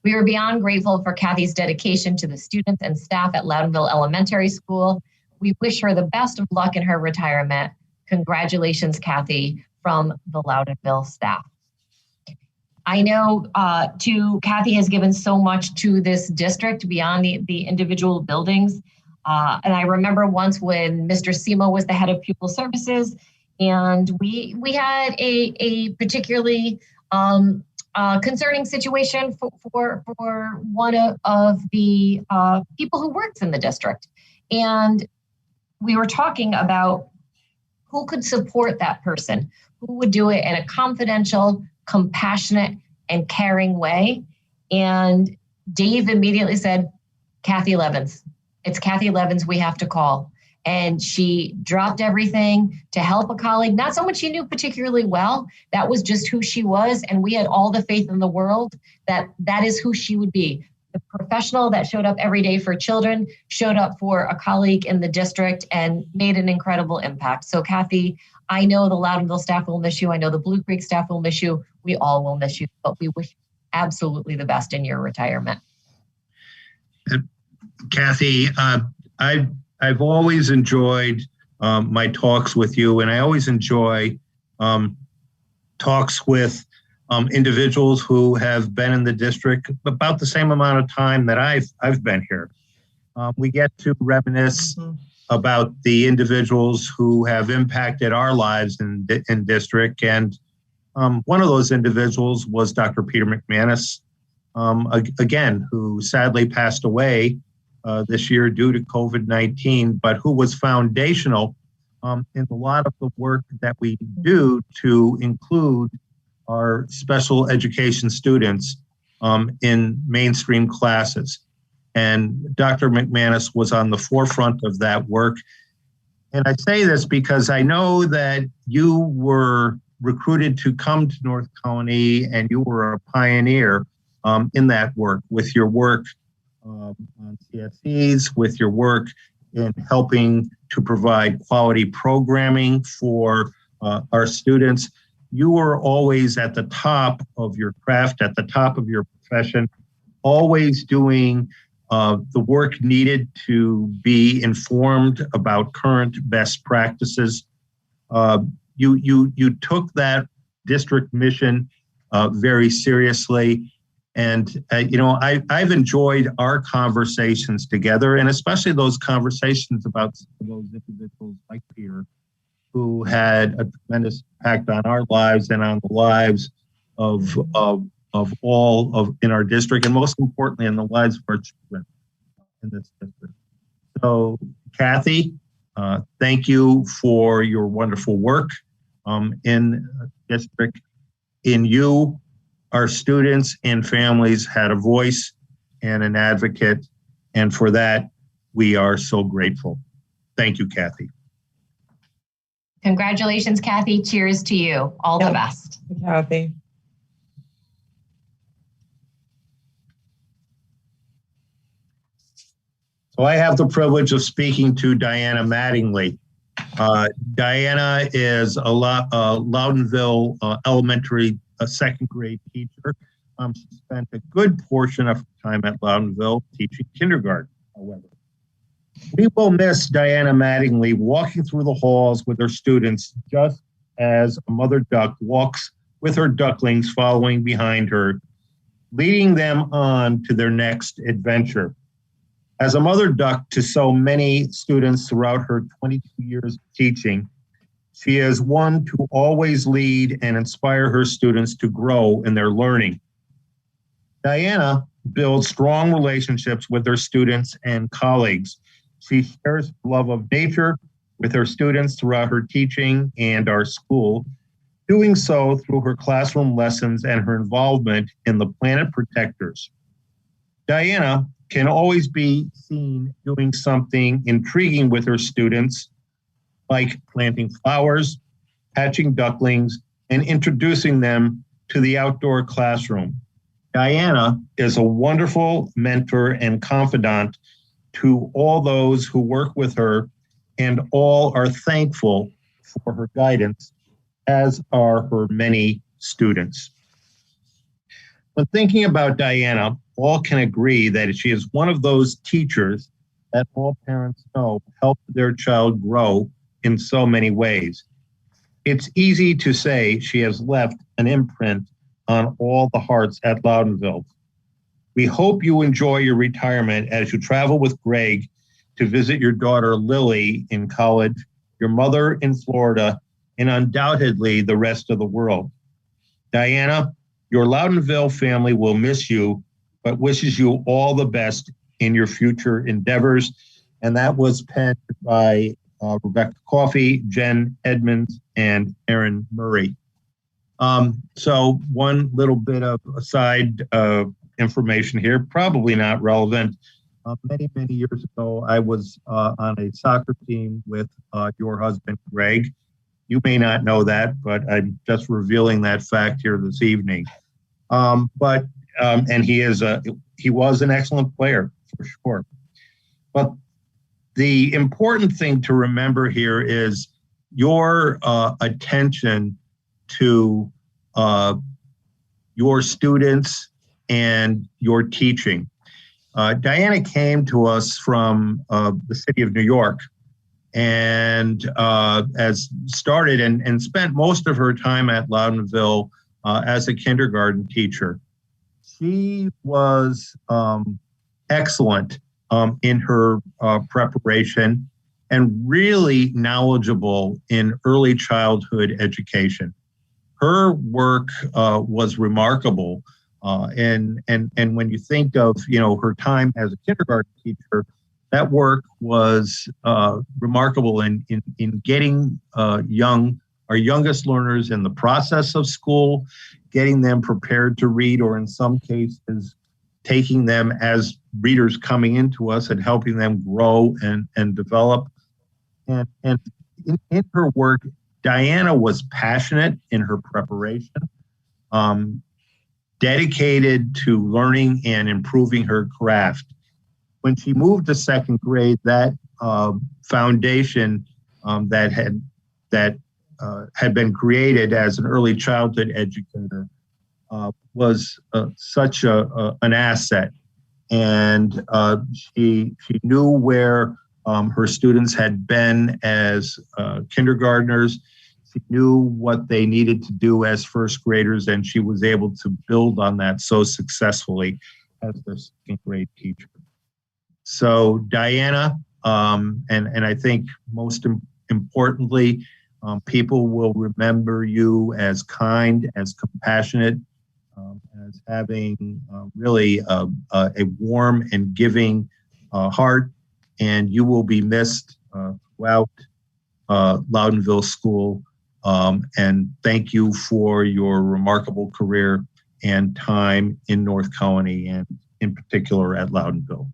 We are beyond grateful for Kathy's dedication to the students and staff at Loudonville Elementary School. We wish her the best of luck in her retirement. Congratulations, Kathy, from the Loudonville staff. I know Kathy has given so much to this district beyond the individual buildings. And I remember once when Mr. Simo was the head of pupil services, and we had a particularly concerning situation for one of the people who works in the district. And we were talking about who could support that person, who would do it in a confidential, compassionate, and caring way. And Dave immediately said, Kathy Levins. It's Kathy Levins we have to call. And she dropped everything to help a colleague, not someone she knew particularly well. That was just who she was. And we had all the faith in the world that that is who she would be. The professional that showed up every day for children, showed up for a colleague in the district, and made an incredible impact. So Kathy, I know the Loudonville staff will miss you. I know the Blue Creek staff will miss you. We all will miss you, but we wish you absolutely the best in your retirement. Kathy, I've always enjoyed my talks with you, and I always enjoy talks with individuals who have been in the district about the same amount of time that I've been here. We get to reminisce about the individuals who have impacted our lives in district, and one of those individuals was Dr. Peter McManus, again, who sadly passed away this year due to COVID-19, but who was foundational in a lot of the work that we do to include our special education students in mainstream classes. And Dr. McManus was on the forefront of that work. And I say this because I know that you were recruited to come to North Colony, and you were a pioneer in that work, with your work on CSEs, with your work in helping to provide quality programming for our students. You were always at the top of your craft, at the top of your profession, always doing the work needed to be informed about current best practices. You took that district mission very seriously. And, I've enjoyed our conversations together, and especially those conversations about some of those individuals like Peter, who had a tremendous impact on our lives and on the lives of all in our district, and most importantly, in the lives of our children in this district. So, Kathy, thank you for your wonderful work in district. In you, our students and families had a voice and an advocate, and for that, we are so grateful. Thank you, Kathy. Congratulations, Kathy. Cheers to you. All the best. Kathy. So I have the privilege of speaking to Diana Mattingly. Diana is a Loudonville elementary second grade teacher. She spent a good portion of her time at Loudonville teaching kindergarten, however. We will miss Diana Mattingly walking through the halls with her students, just as a mother duck walks with her ducklings following behind her, leading them on to their next adventure. As a mother duck to so many students throughout her 22 years of teaching, she is one to always lead and inspire her students to grow in their learning. Diana builds strong relationships with her students and colleagues. She shares love of nature with her students throughout her teaching and our school, doing so through her classroom lessons and her involvement in the Planet Protectors. Diana can always be seen doing something intriguing with her students, like planting flowers, hatching ducklings, and introducing them to the outdoor classroom. Diana is a wonderful mentor and confidant to all those who work with her, and all are thankful for her guidance, as are her many students. When thinking about Diana, all can agree that she is one of those teachers that all parents know help their child grow in so many ways. It's easy to say she has left an imprint on all the hearts at Loudonville. We hope you enjoy your retirement as you travel with Greg to visit your daughter Lily in college, your mother in Florida, and undoubtedly the rest of the world. Diana, your Loudonville family will miss you, but wishes you all the best in your future endeavors. And that was penned by Rebecca Coffey, Jen Edmonds, and Erin Murray. So one little bit of aside information here, probably not relevant. Many, many years ago, I was on a soccer team with your husband, Greg. You may not know that, but I'm just revealing that fact here this evening. And he was an excellent player for sure. But the important thing to remember here is your attention to your students and your teaching. Diana came to us from the city of New York and has started and spent most of her time at Loudonville as a kindergarten teacher. She was excellent in her preparation and really knowledgeable in early childhood education. Her work was remarkable. And when you think of, her time as a kindergarten teacher, that work was remarkable in getting our youngest learners in the process of school, getting them prepared to read, or in some cases, taking them as readers coming into us and helping them grow and develop. And in her work, Diana was passionate in her preparation, dedicated to learning and improving her craft. When she moved to second grade, that foundation that had been created as an early childhood educator was such an asset. And she knew where her students had been as kindergartnners. She knew what they needed to do as first graders, and she was able to build on that so successfully as their second grade teacher. So Diana, and I think most importantly, people will remember you as kind, as compassionate, as having really a warm and giving heart, and you will be missed throughout Loudonville School. And thank you for your remarkable career and time in North County, and in particular at Loudonville.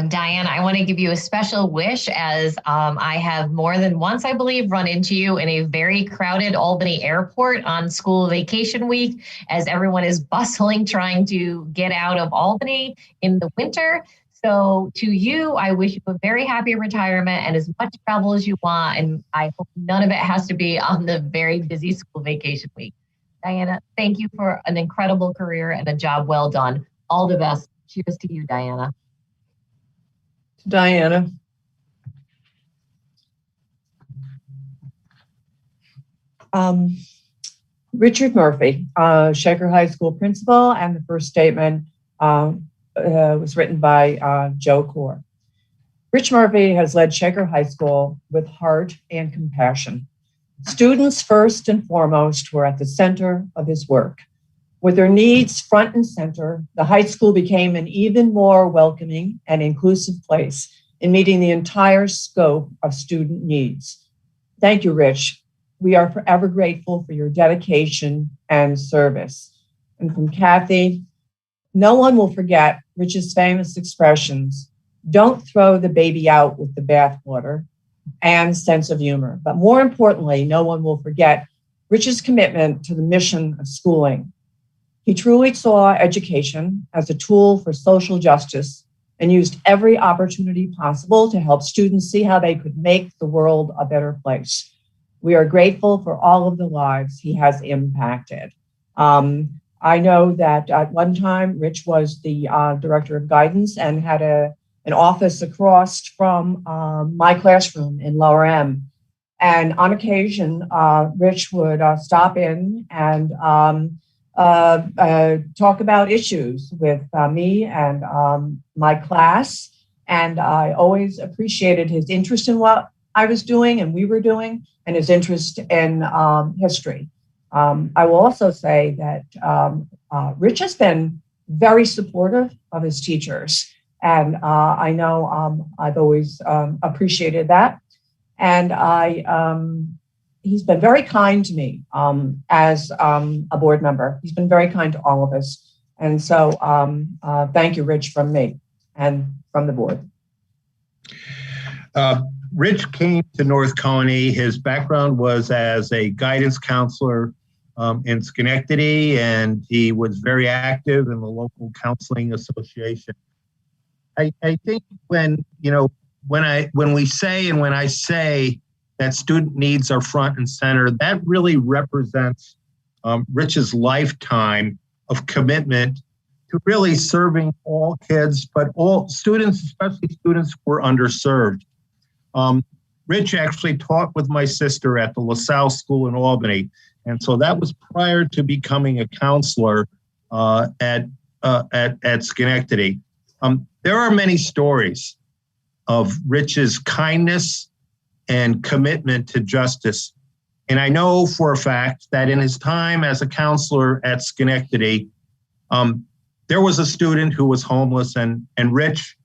Diane, I want to give you a special wish, as I have more than once, I believe, run into you in a very crowded Albany airport on school vacation week, as everyone is bustling trying to get out of Albany in the winter. So to you, I wish you a very happy retirement and as much travel as you want. And I hope none of it has to be on the very busy school vacation week. Diana, thank you for an incredible career and a job well done. All the best. Cheers to you, Diana. Diana. Richard Murphy, Shaker High School principal, and the first statement was written by Joe Core. Rich Murphy has led Shaker High School with heart and compassion. Students first and foremost were at the center of his work. With their needs front and center, the high school became an even more welcoming and inclusive place in meeting the entire scope of student needs. Thank you, Rich. We are forever grateful for your dedication and service. And from Kathy, no one will forget Rich's famous expressions, "Don't throw the baby out with the bathwater," and sense of humor. But more importantly, no one will forget Rich's commitment to the mission of schooling. He truly saw education as a tool for social justice and used every opportunity possible to help students see how they could make the world a better place. We are grateful for all of the lives he has impacted. I know that at one time, Rich was the director of guidance and had an office across from my classroom in Lower M. And on occasion, Rich would stop in and talk about issues with me and my class. And I always appreciated his interest in what I was doing and we were doing, and his interest in history. I will also say that Rich has been very supportive of his teachers. And I know I've always appreciated that. And he's been very kind to me as a board member. He's been very kind to all of us. And so thank you, Rich, from me and from the board. Rich came to North Colony. His background was as a guidance counselor in Schenectady, and he was very active in the local counseling association. I think when I say that student needs are front and center, that really represents Rich's lifetime of commitment to really serving all kids, but all students, especially students who were underserved. Rich actually taught with my sister at the LaSalle School in Albany. And so that was prior to becoming a counselor at Schenectady. There are many stories of Rich's kindness and commitment to justice. And I know for a fact that in his time as a counselor at Schenectady, there was a student who was homeless, and Rich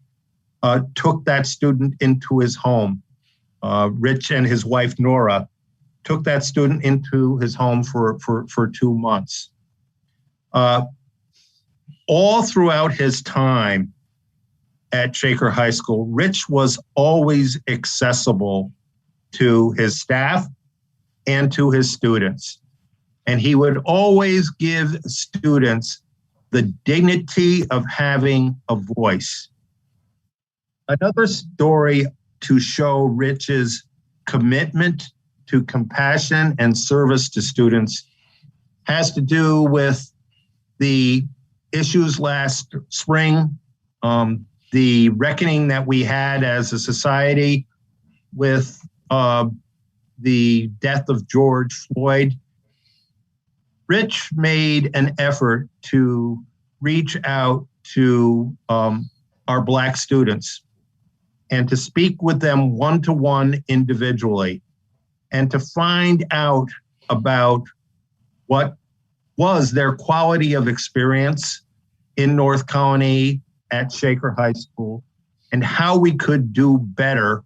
took that student into his home. Rich and his wife, Nora, took that student into his home for 2 months. All throughout his time at Shaker High School, Rich was always accessible to his staff and to his students. And he would always give students the dignity of having a voice. Another story to show Rich's commitment to compassion and service to students has to do with the issues last spring, the reckoning that we had as a society with the death of George Floyd. Rich made an effort to reach out to our Black students and to speak with them one-to-one individually and to find out about what was their quality of experience in North Colony at Shaker High School and how we could do better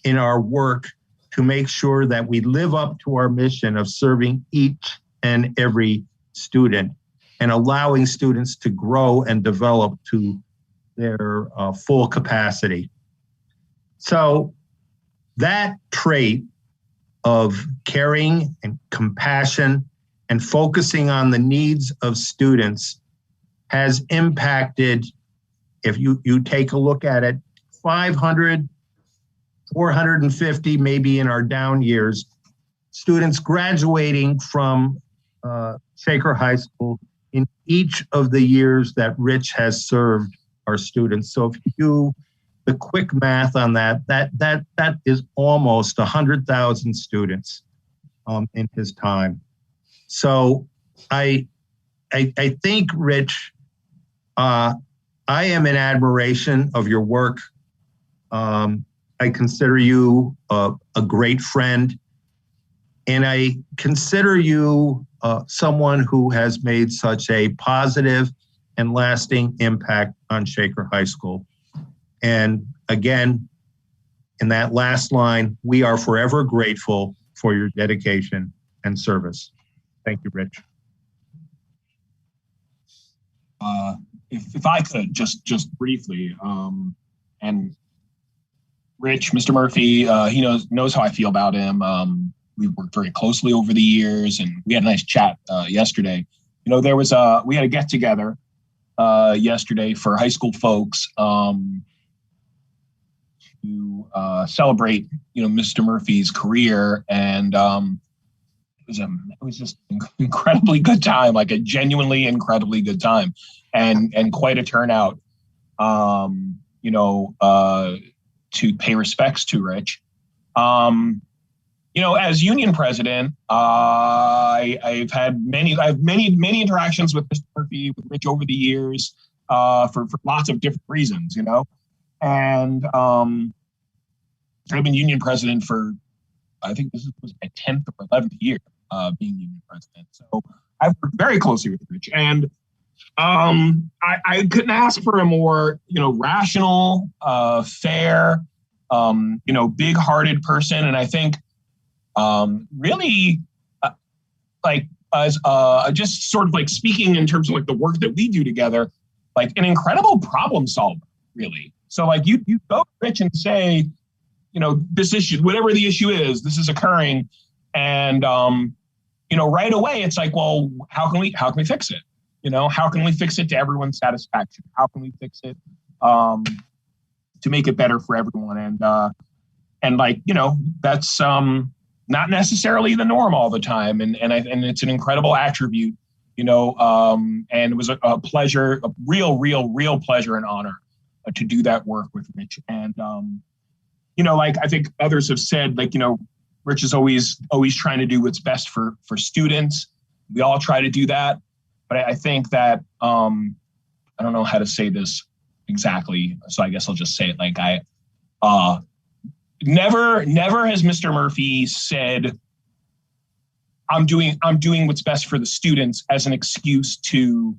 in our work to make sure that we live up to our mission of serving each and every student and allowing students to grow and develop to their full capacity. So that trait of caring and compassion and focusing on the needs of students has impacted, if you take a look at it, 500, 450, maybe in our down years, students graduating from Shaker High School in each of the years that Rich has served our students. So if you the quick math on that is almost 100,000 students in his time. So I think, Rich, I am in admiration of your work. I consider you a great friend, and I consider you someone who has made such a positive and lasting impact on Shaker High School. And again, in that last line, we are forever grateful for your dedication and service. Thank you, Rich. If I could just briefly, and Rich, Mr. Murphy, he knows how I feel about him. We've worked very closely over the years, and we had a nice chat yesterday. We had a get together yesterday for high school folks to celebrate, Mr. Murphy's career, and it was just an incredibly good time, like a genuinely incredibly good time, and quite a turnout, to pay respects to Rich. As union president, I've had many interactions with Mr. Murphy, with Rich over the years, for lots of different reasons, and I've been union president for, I think this was my 10th or 11th year being union president. So I've worked very closely with Rich, and I couldn't ask for a more, rational, fair, big-hearted person. And I think really as just sort of like speaking in terms of like the work that we do together, like an incredible problem solver, really. So like you go to Rich and say, this issue, whatever the issue is, this is occurring. And, right away it's like, well, how can we fix it? How can we fix it to everyone's satisfaction? How can we fix it to make it better for everyone? And that's not necessarily the norm all the time. And it's an incredible attribute, and it was a pleasure, a real pleasure and honor to do that work with Rich. And, I think others have said, Rich is always trying to do what's best for students. We all try to do that. But I think that, I don't know how to say this exactly, so I guess I'll just say it like never has Mr. Murphy said, I'm doing what's best for the students as an excuse to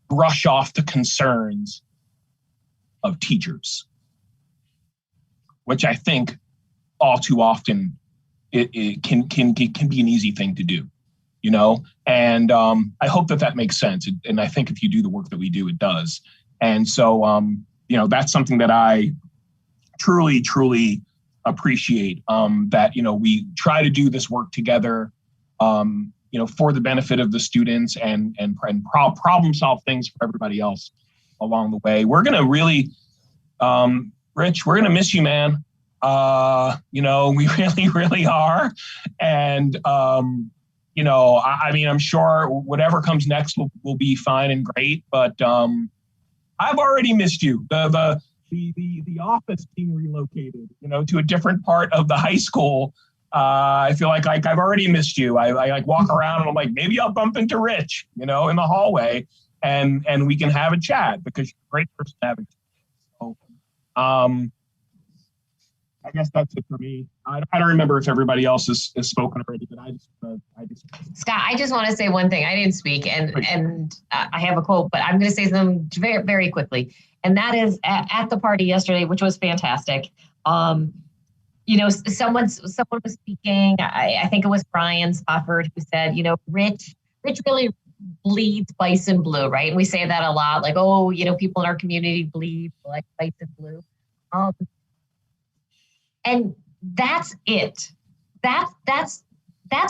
brush off the concerns of teachers, which I think all too often it can be an easy thing to do. And I hope that makes sense. And I think if you do the work that we do, it does. And so, that's something that I truly appreciate, that, we try to do this work together, for the benefit of the students and problem solve things for everybody else along the way. We're going to really, Rich, we're going to miss you, man. We really are. And, I'm sure whatever comes next will be fine and great, but I've already missed you. The office being relocated, to a different part of the high school. I feel like I've already missed you. I like walk around and I'm like, maybe I'll bump into Rich, in the hallway, and we can have a chat, because you're a great person to have a chat. So, I guess that's it for me. I don't remember if everybody else has spoken already, but I just. Scott, I just want to say one thing. I didn't speak, and I have a quote, but I'm going to say something very, very quickly. And that is at the party yesterday, which was fantastic. Someone was speaking. I think it was Brian Spofford who said, Rich really bleeds bison blue, right? And we say that a lot, like, oh, people in our community bleed like bison blue. And that's it. That's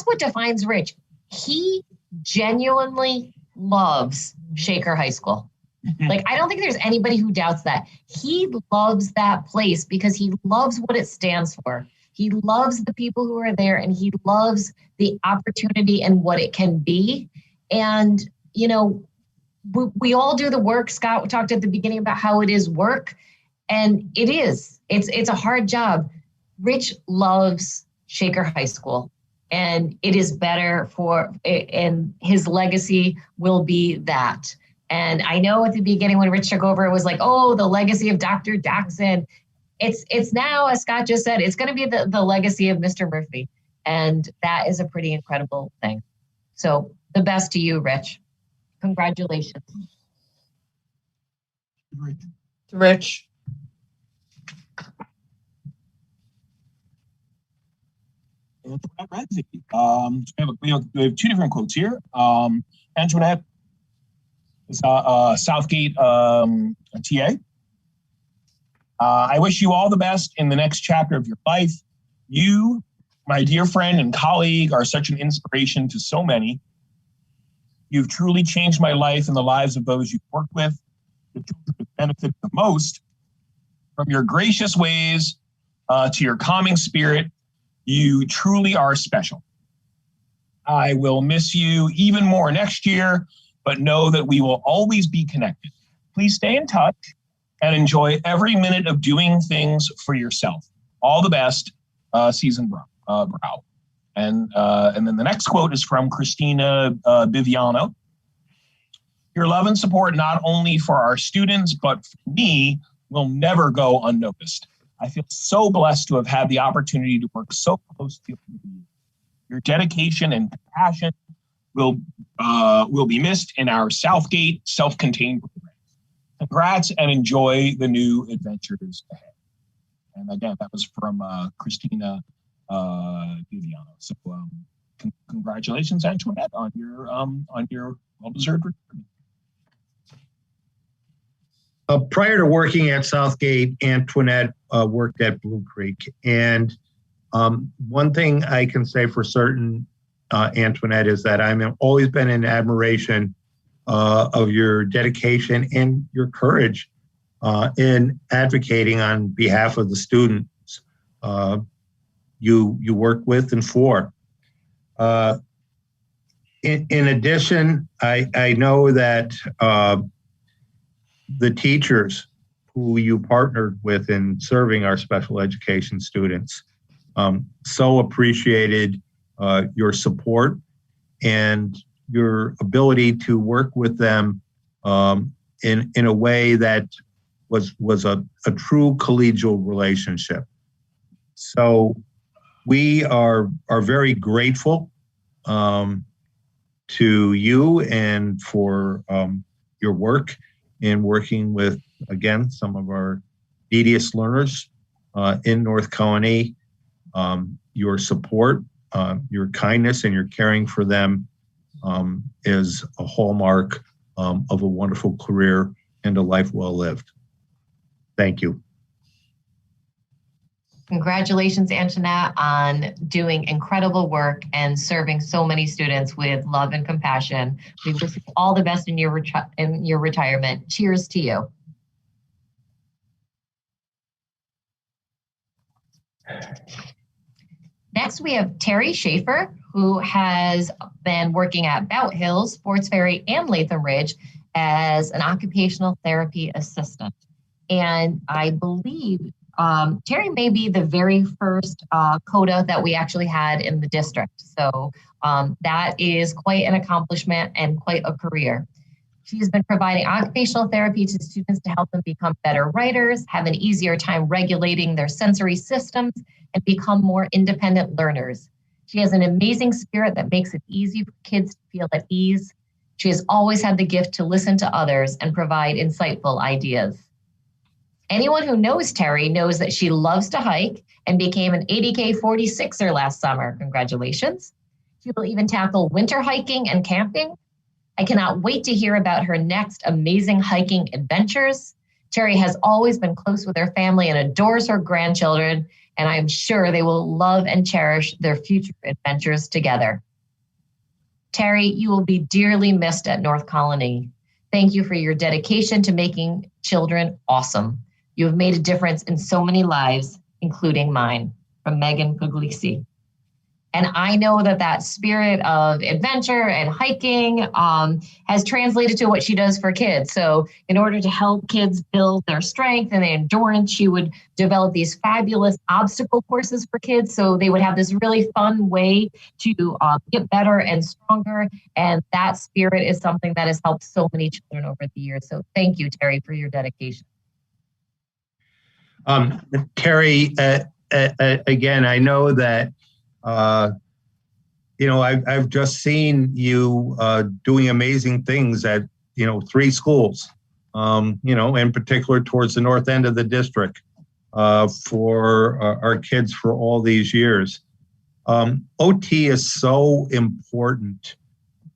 what defines Rich. He genuinely loves Shaker High School. Like, I don't think there's anybody who doubts that. He loves that place because he loves what it stands for. He loves the people who are there, and he loves the opportunity and what it can be. And, we all do the work. Scott talked at the beginning about how it is work. And it's a hard job. Rich loves Shaker High School, and it is better and his legacy will be that. And I know at the beginning when Rich took over, it was like, oh, the legacy of Dr. Jackson. It's now, as Scott just said, it's going to be the legacy of Mr. Murphy. And that is a pretty incredible thing. So the best to you, Rich. Congratulations. Rich. We have two different quotes here. Antoinette is Southgate TA. I wish you all the best in the next chapter of your life. You, my dear friend and colleague, are such an inspiration to so many. You've truly changed my life and the lives of those you've worked with. The children who benefit the most from your gracious ways to your calming spirit. You truly are special. I will miss you even more next year, but know that we will always be connected. Please stay in touch and enjoy every minute of doing things for yourself. All the best, Season Brow. And then the next quote is from Christina Biviano. Your love and support, not only for our students, but for me, will never go unnoticed. I feel so blessed to have had the opportunity to work so close to you. Your dedication and compassion will be missed in our Southgate self-contained program. Congrats and enjoy the new adventures ahead. And again, that was from Christina Giuliano. So congratulations, Antoinette, on your well-deserved retirement. Prior to working at Southgate, Antoinette worked at Blue Creek. And one thing I can say for certain, Antoinette, is that I've always been in admiration of your dedication and your courage in advocating on behalf of the students you work with and for. In addition, I know that the teachers who you partnered with in serving our special education students so appreciated your support and your ability to work with them in a way that was a true collegial relationship. So we are very grateful to you and for your work in working with, again, some of our neediest learners in North Colony. Your support, your kindness, and your caring for them is a hallmark of a wonderful career and a life well lived. Thank you. Congratulations, Antoinette, on doing incredible work and serving so many students with love and compassion. We wish you all the best in your retirement. Cheers to you. Next, we have Terry Schaefer, who has been working at Bout Hills, Sports Ferry, and Latham Ridge as an occupational therapy assistant. And I believe Terry may be the very first CODA that we actually had in the district. So that is quite an accomplishment and quite a career. She's been providing occupational therapy to students to help them become better writers, have an easier time regulating their sensory systems, and become more independent learners. She has an amazing spirit that makes it easy for kids to feel at ease. She has always had the gift to listen to others and provide insightful ideas. Anyone who knows Terry knows that she loves to hike and became an 80K 46er last summer. Congratulations. She will even tackle winter hiking and camping. I cannot wait to hear about her next amazing hiking adventures. Terry has always been close with her family and adores her grandchildren, and I'm sure they will love and cherish their future adventures together. Terry, you will be dearly missed at North Colony. Thank you for your dedication to making children awesome. You have made a difference in so many lives, including mine. From Megan Puglisi. And I know that that spirit of adventure and hiking has translated to what she does for kids. So in order to help kids build their strength and their endurance, she would develop these fabulous obstacle courses for kids. So they would have this really fun way to get better and stronger. And that spirit is something that has helped so many children over the years. So thank you, Terry, for your dedication. Terry, again, I know that, I've just seen you doing amazing things at, 3 schools, in particular towards the north end of the district for our kids for all these years. OT is so important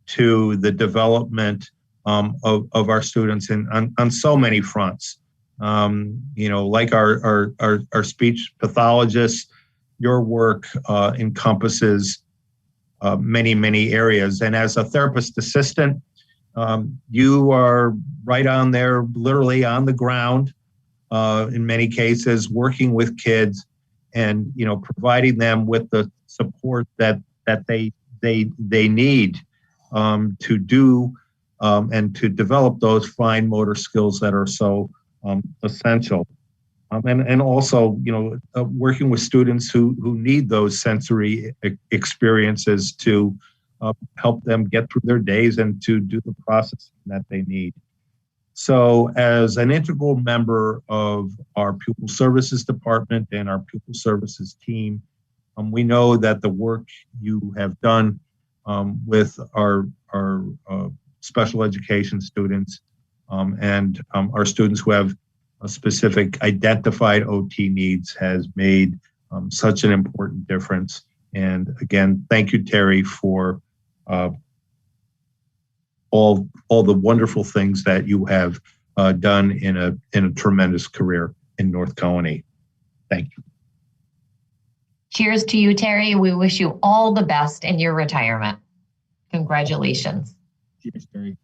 to the development of our students on so many fronts. Like our speech pathologists, your work encompasses many, many areas. And as a therapist assistant, you are right on there, literally on the ground, in many cases, working with kids and, providing them with the support that they need to do and to develop those fine motor skills that are so essential. And also, working with students who need those sensory experiences to help them get through their days and to do the processing that they need. So as an integral member of our pupil services department and our pupil services team, we know that the work you have done with our special education students and our students who have specific identified OT needs has made such an important difference. And again, thank you, Terry, for all the wonderful things that you have done in a tremendous career in North Colony. Thank you. Cheers to you, Terry. We wish you all the best in your retirement. Congratulations. Cheers, Terry.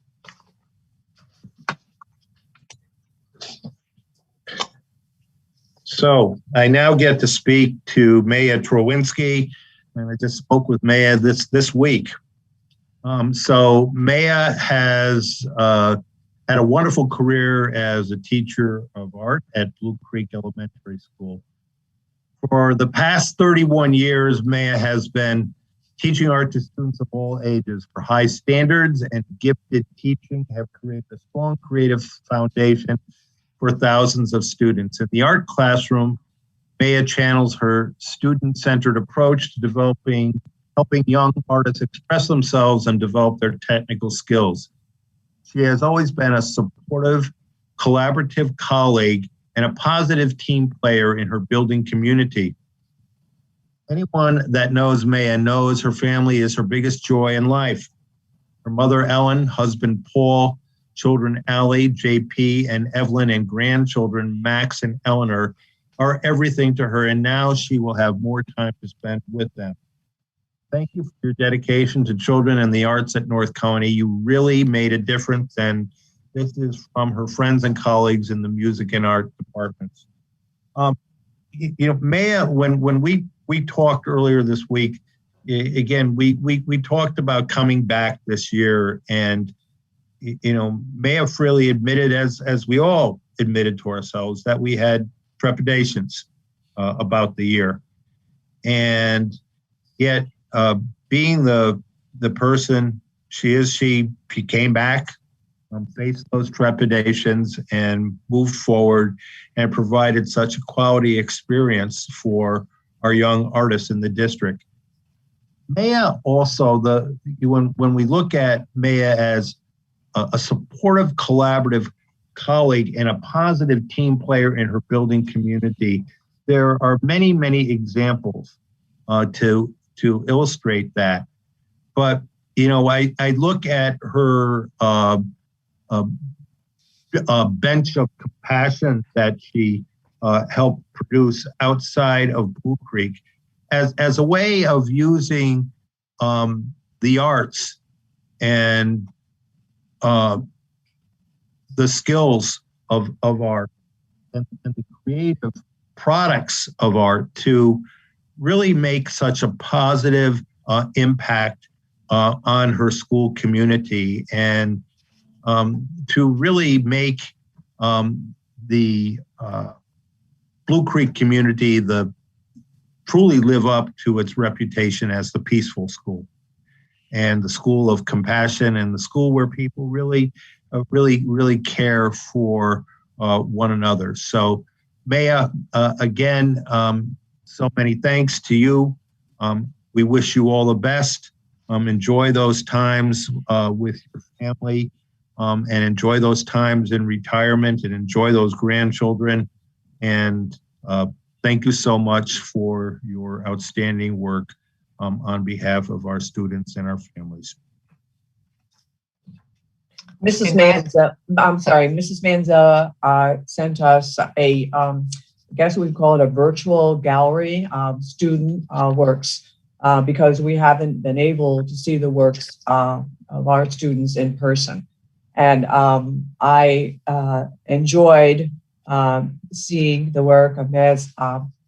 So I now get to speak to Maya Trowinski, and I just spoke with Maya this week. So Maya has had a wonderful career as a teacher of art at Blue Creek Elementary School. For the past 31 years, Maya has been teaching art to students of all ages. Her high standards and gifted teaching have created a strong creative foundation for thousands of students. In the art classroom, Maya channels her student-centered approach to helping young artists express themselves and develop their technical skills. She has always been a supportive, collaborative colleague and a positive team player in her building community. Anyone that knows Maya knows her family is her biggest joy in life. Her mother, Ellen, husband, Paul, children, Allie, JP, and Evelyn, and grandchildren, Max and Eleanor, are everything to her, and now she will have more time to spend with them. Thank you for your dedication to children and the arts at North Colony. You really made a difference, and this is from her friends and colleagues in the music and art departments. Maya, when we talked earlier this week, again, we talked about coming back this year, and Maya freely admitted, as we all admitted to ourselves, that we had trepidations about the year, and yet being the person she is, she came back, faced those trepidations, and moved forward, and provided such a quality experience for our young artists in the district. Maya also, when we look at Maya as a supportive, collaborative colleague and a positive team player in her building community, there are many, many examples to illustrate that. But I look at her bench of compassion that she helped produce outside of Blue Creek as a way of using the arts and the skills of art and the creative products of art to really make such a positive impact on her school community, and to really make the Blue Creek community truly live up to its reputation as the peaceful school and the school of compassion, and the school where people really care for one another. So, Maya, again, so many thanks to you. We wish you all the best. Enjoy those times with your family, and enjoy those times in retirement, and enjoy those grandchildren. And thank you so much for your outstanding work on behalf of our students and our families. Mrs. Manza, Mrs. Manza sent us a, I guess we'd call it a virtual gallery of student works, because we haven't been able to see the works of our students in person. And I enjoyed seeing the work of Ms.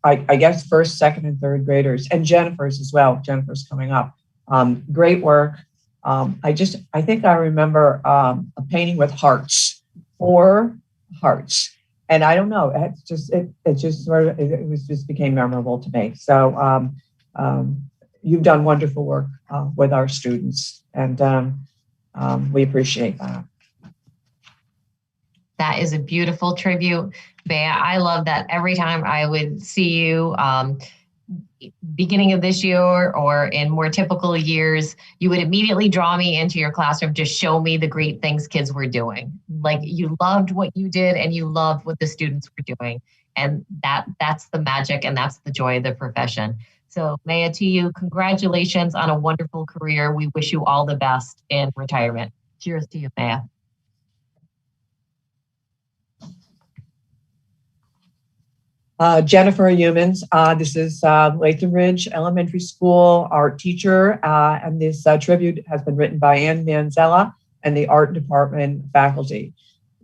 I guess first, second, and third graders, and Jennifer's as well. Jennifer's coming up. Great work. I think I remember a painting with hearts, 4 hearts, and I don't know. It just became memorable to me. So you've done wonderful work with our students, and we appreciate that. That is a beautiful tribute, Bea. I love that every time I would see you, beginning of this year or in more typical years, you would immediately draw me into your classroom to show me the great things kids were doing. Like, you loved what you did and you loved what the students were doing. And that's the magic, and that's the joy of the profession. So, Maya, to you, congratulations on a wonderful career. We wish you all the best in retirement. Cheers to you, Maya. Jennifer Humans, this is Latham Ridge Elementary School art teacher, and this tribute has been written by Ann Manzella and the art department faculty.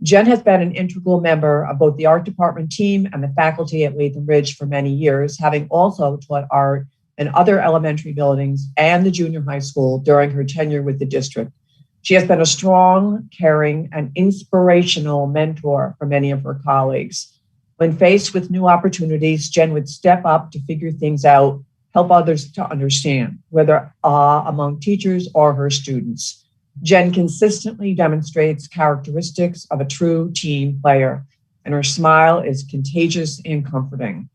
Jen has been an integral member of both the art department team and the faculty at Latham Ridge for many years, having also taught art in other elementary buildings and the junior high school during her tenure with the district. She has been a strong, caring, and inspirational mentor for many of her colleagues. When faced with new opportunities, Jen would step up to figure things out, help others to understand, whether among teachers or her students. Jen consistently demonstrates characteristics of a true team player, and her smile is contagious and comforting.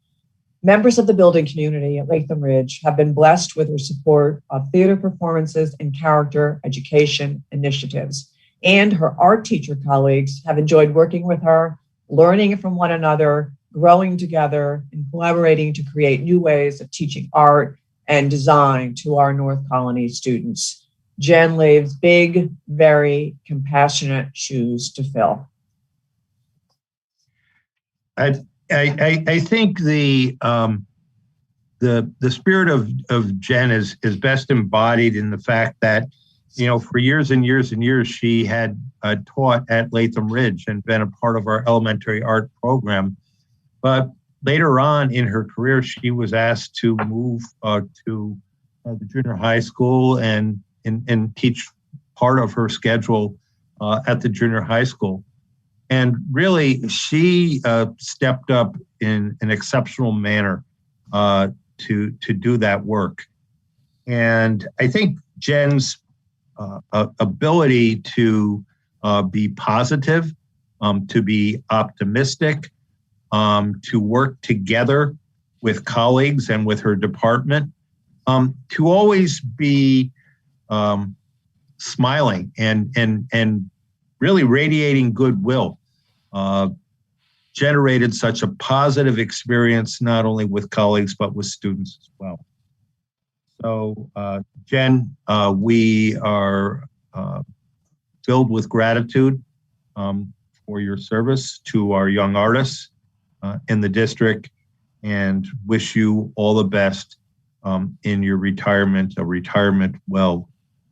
Members of the building community at Latham Ridge have been blessed with her support of theater performances and character education initiatives, and her art teacher colleagues have enjoyed working with her, learning from one another, growing together, and collaborating to create new ways of teaching art and design to our North Colony students. Jen leaves big, very compassionate shoes to fill. I think the spirit of Jen is best embodied in the fact that, you know, for years and years and years, she had taught at Latham Ridge and been a part of our elementary art program. But later on in her career, she was asked to move to the junior high school and teach part of her schedule at the junior high school. And really, she stepped up in an exceptional manner to do that work. And I think Jen's ability to be positive, to be optimistic, to work together with colleagues and with her department, to always be smiling and really radiating goodwill, generated such a positive experience, not only with colleagues, but with students as well. So, Jen, we are filled with gratitude for your service to our young artists in the district, and wish you all the best in your retirement, a retirement well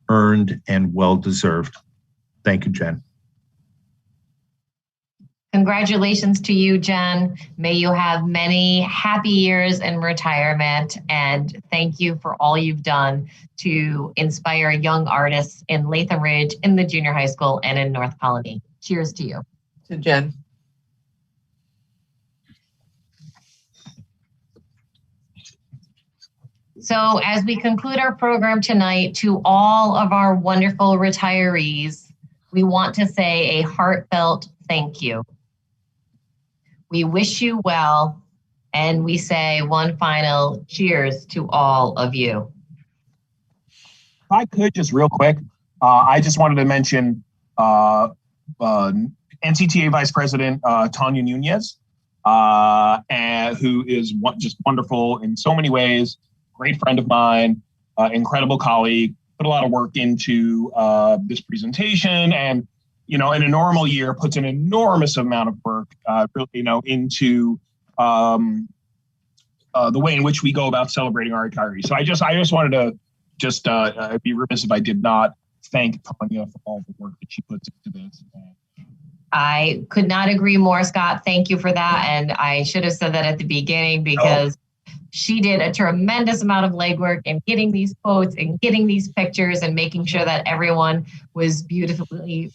earned and well deserved. Thank you, Jen. Congratulations to you, Jen. May you have many happy years in retirement, and thank you for all you've done to inspire young artists in Latham Ridge, in the junior high school, and in North Colony. Cheers to you. To Jen. So as we conclude our program tonight, to all of our wonderful retirees, we want to say a heartfelt thank you. We wish you well, and we say one final cheers to all of you. If I could just real quick, I just wanted to mention NCTA Vice President Tanya Nunez, who is just wonderful in so many ways, great friend of mine, incredible colleague, put a lot of work into this presentation, and in a normal year puts an enormous amount of work into the way in which we go about celebrating our retirees. So I just wanted to be remiss if I did not thank Tanya for all the work that she puts into this. I could not agree more, Scott. Thank you for that. And I should have said that at the beginning, because she did a tremendous amount of legwork in getting these quotes and getting these pictures and making sure that everyone was beautifully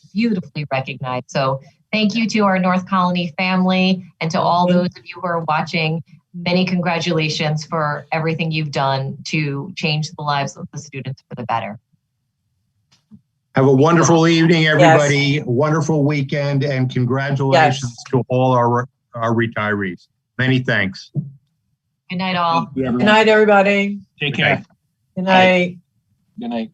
recognized. So thank you to our North Colony family, and to all those of you who are watching. Many congratulations for everything you've done to change the lives of the students for the better. Have a wonderful evening, everybody. Yes. Wonderful weekend, and congratulations to all our retirees. Many thanks. Good night, all. Good night, everybody. Take care. Good night. Good night.